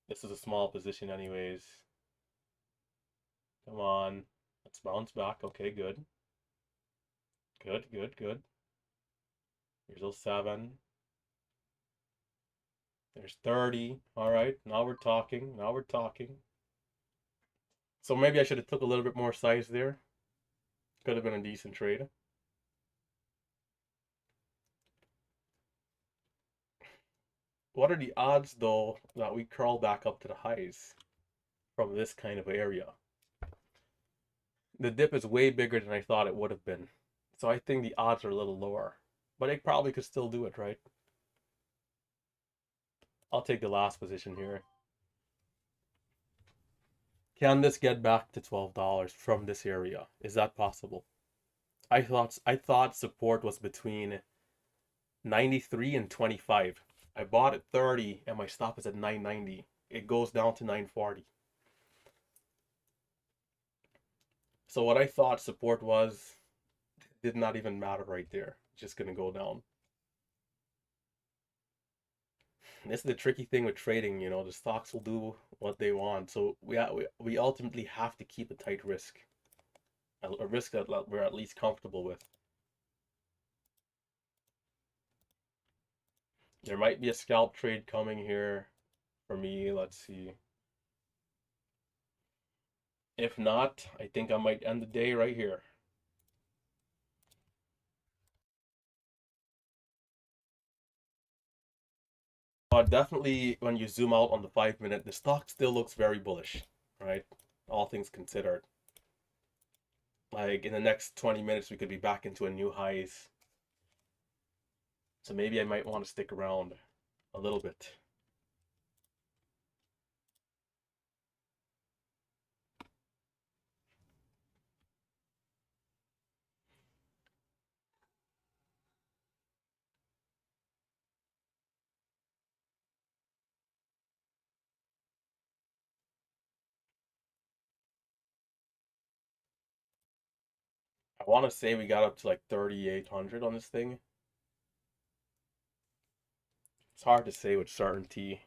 This is a small position, anyways. Come on. Let's bounce back. Okay, good. Good, good, good. Here's those 7. There's 30. All right, now we're talking. Now we're talking. So maybe I should have took a little bit more size there. Could have been a decent trade. What are the odds, though, that we crawl back up to the highs from this kind of area? The dip is way bigger than I thought it would have been. So I think the odds are a little lower. But I probably could still do it, right? I'll take the last position here. Can this get back to $12 from this area? Is that possible? I thought support was between 93 and 25. I bought at 30 and my stop is at 990. It goes down to 940. So what I thought support was did not even matter right there. It's just gonna go down. This is the tricky thing with trading, the stocks will do what they want. So we ultimately have to keep a tight risk, a risk that we're at least comfortable with. There might be a scalp trade coming here for me. Let's see. If not, I think I might end the day right here. Definitely, when you zoom out on the 5 minute, the stock still looks very bullish, right? All things considered. Like in the next 20 minutes, we could be back into a new highs. So maybe I might want to stick around a little bit. I want to say we got up to like 3,800 on this thing. It's hard to say with certainty.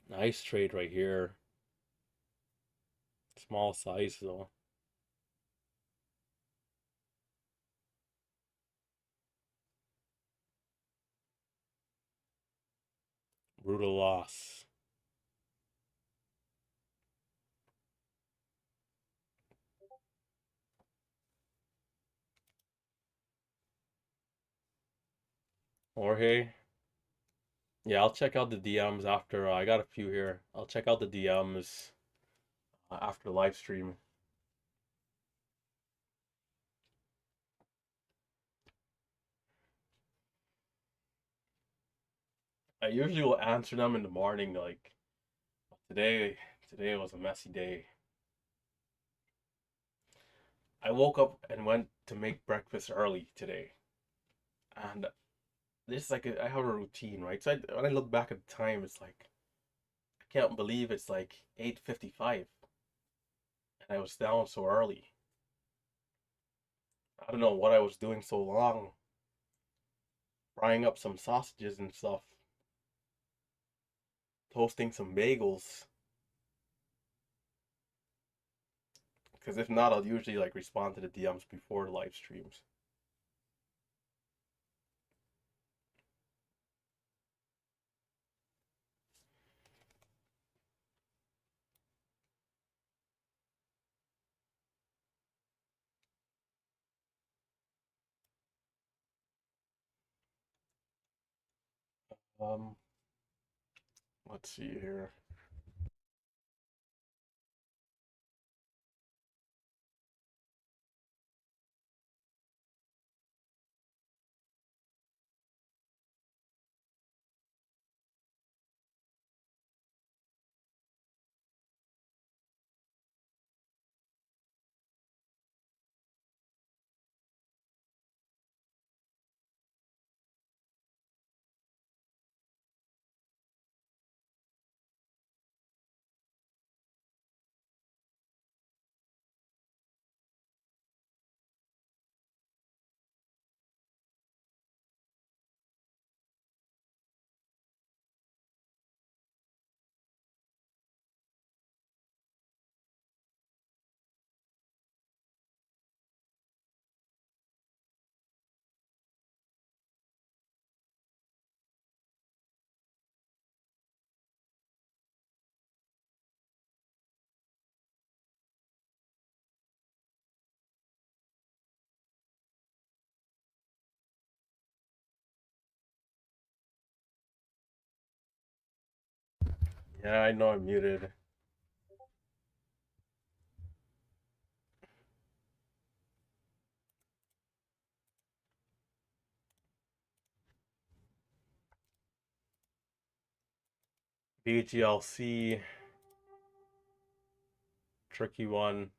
Nice trade right here. Small size though. Brutal loss. Jorge. Yeah, I'll check out the DMs after. I got a few here. I'll check out the DMs after the live stream. I usually will answer them in the morning. Like today was a messy day. I woke up and went to make breakfast early today, and this is like I have a routine, right? So when I look back at the time, it's like I can't believe it's like 8:55, and I was down so early. I don't know what I was doing so long, frying up some sausages and stuff, toasting some bagels. Because if not, I'll usually like respond to the DMs before the live streams. Um, let's see here. Yeah, I know I'm muted. BGLC, tricky one.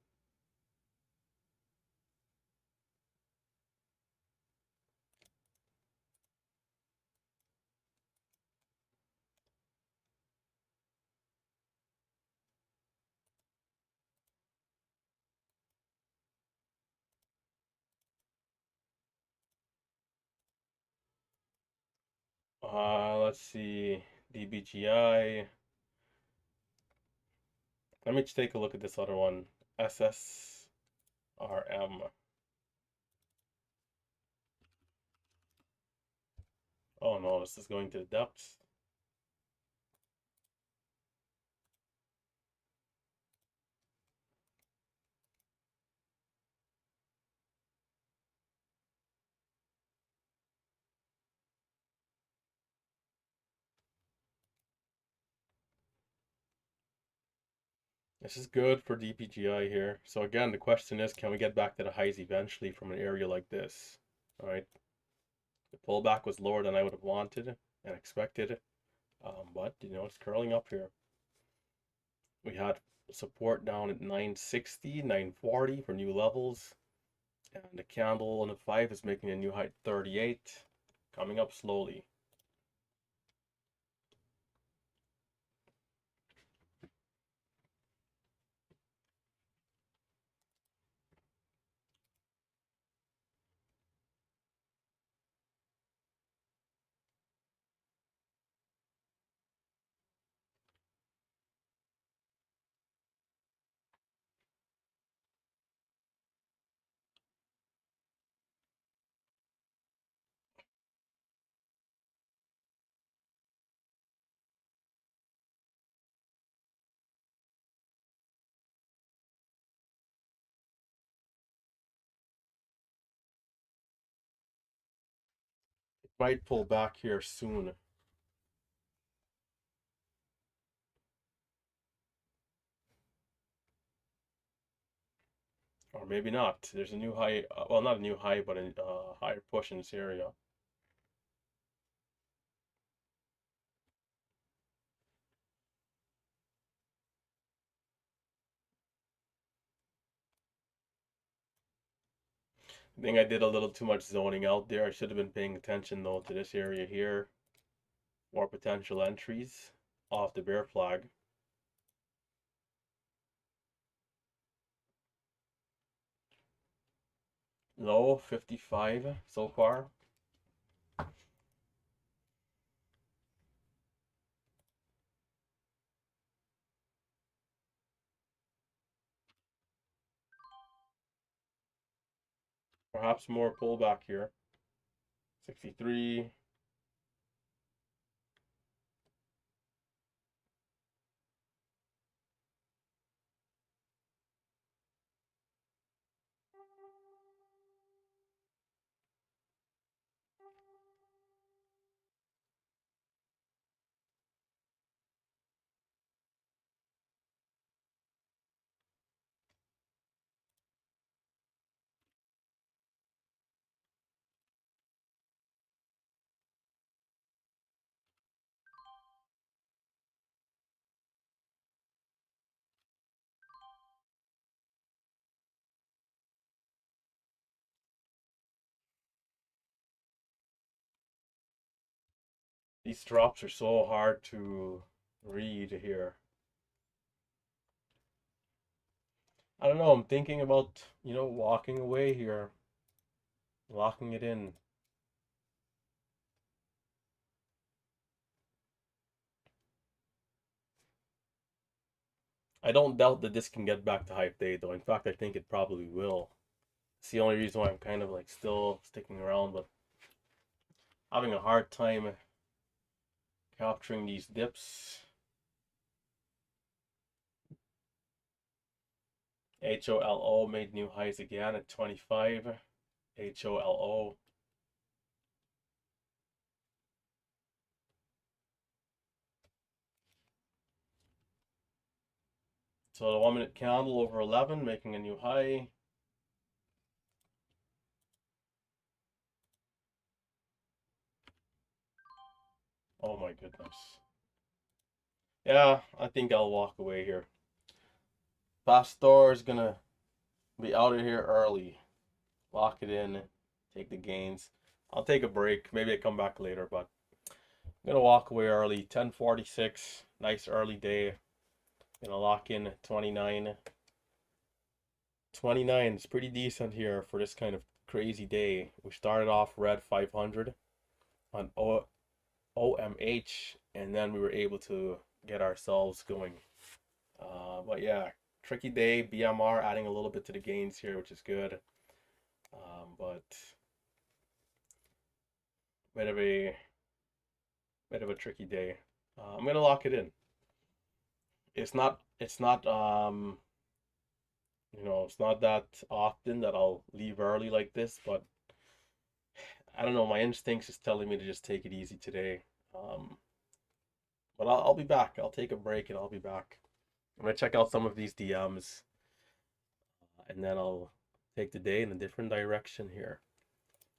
Let's see. DBGI. Let me take a look at this other one. SSRM. Oh no, this is going to the depths. This is good for DPGI here. So again, the question is, can we get back to the highs eventually from an area like this? All right. The pullback was lower than I would have wanted and expected. But, it's curling up here. We had support down at 960, 940 for new levels. And the candle on the 5 is making a new height 38, coming up slowly. It might pull back here soon. Or maybe not. There's a new high, well, not a new high, but a higher push in this area. I think I did a little too much zoning out there. I should have been paying attention though to this area here. More potential entries off the bear flag. Low 55 so far. Perhaps more pullback here. 63. These drops are so hard to read here. I don't know, I'm thinking about, walking away here, locking it in. I don't doubt that this can get back to high day though. In fact, I think it probably will. It's the only reason why I'm kind of like still sticking around, but having a hard time capturing these dips. HOLO made new highs again at 25. HOLO. So the 1 minute candle over 11, making a new high. Oh my goodness. Yeah, I think I'll walk away here. Pastor is gonna be out of here early. Lock it in, take the gains. I'll take a break. Maybe I come back later, but I'm gonna walk away early. 10:46, nice early day. Gonna lock in 29. 29 is pretty decent here for this kind of crazy day. We started off red 500 on OMH, and then we were able to get ourselves going. But yeah, tricky day. BMR adding a little bit to the gains here, which is good. But bit of a tricky day. I'm gonna lock it in. It's not it's not that often that I'll leave early like this, but I don't know, my instincts is telling me to just take it easy today. Um, but I'll be back. I'll take a break and I'll be back. I'm gonna check out some of these DMs, and then I'll take the day in a different direction here.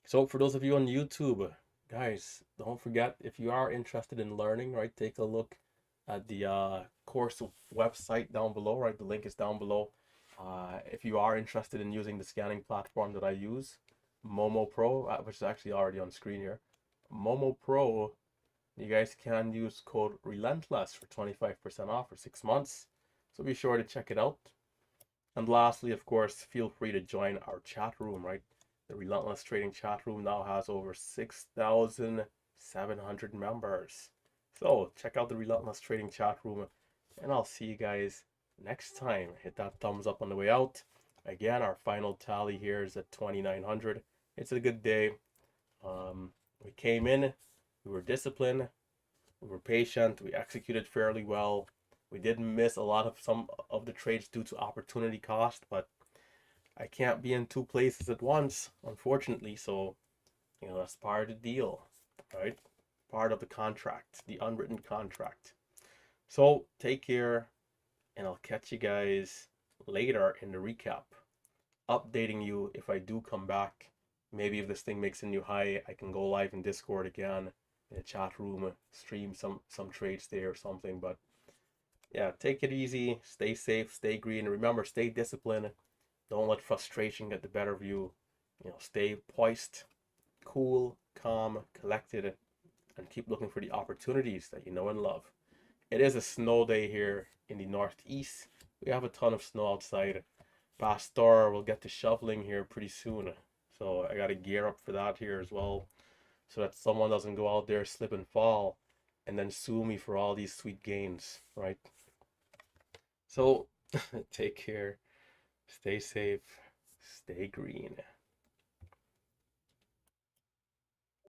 So for those of you on YouTube, guys, don't forget, if you are interested in learning, right, take a look at the course website down below, right? The link is down below. If you are interested in using the scanning platform that I use, Momo Pro, which is actually already on screen here. Momo Pro, you guys can use code Relentless for 25% off for 6 months. So be sure to check it out. And lastly, of course, feel free to join our chat room, right? The Relentless Trading chat room now has over 6,700 members. So check out the Relentless Trading chat room, and I'll see you guys next time. Hit that thumbs up on the way out. Again, our final tally here is at 2,900. It's a good day. We came in, we were disciplined, we were patient, we executed fairly well. We did miss a lot of some of the trades due to opportunity cost, but I can't be in two places at once, unfortunately. So, that's part of the deal, right? Part of the contract, the unwritten contract. So, take care, and I'll catch you guys later in the recap. Updating you if I do come back. Maybe if this thing makes a new high, I can go live in Discord again, in the chat room, stream some trades there or something. But yeah, take it easy, stay safe, stay green, and remember, stay disciplined. Don't let frustration get the better of you. Stay poised, cool, calm, collected, and keep looking for the opportunities that you know and love. It is a snow day here in the northeast. We have a ton of snow outside. Pastor will get to shoveling here pretty soon. So I gotta gear up for that here as well, so that someone doesn't go out there, slip and fall, and then sue me for all these sweet gains, right? So take care, stay safe, stay green.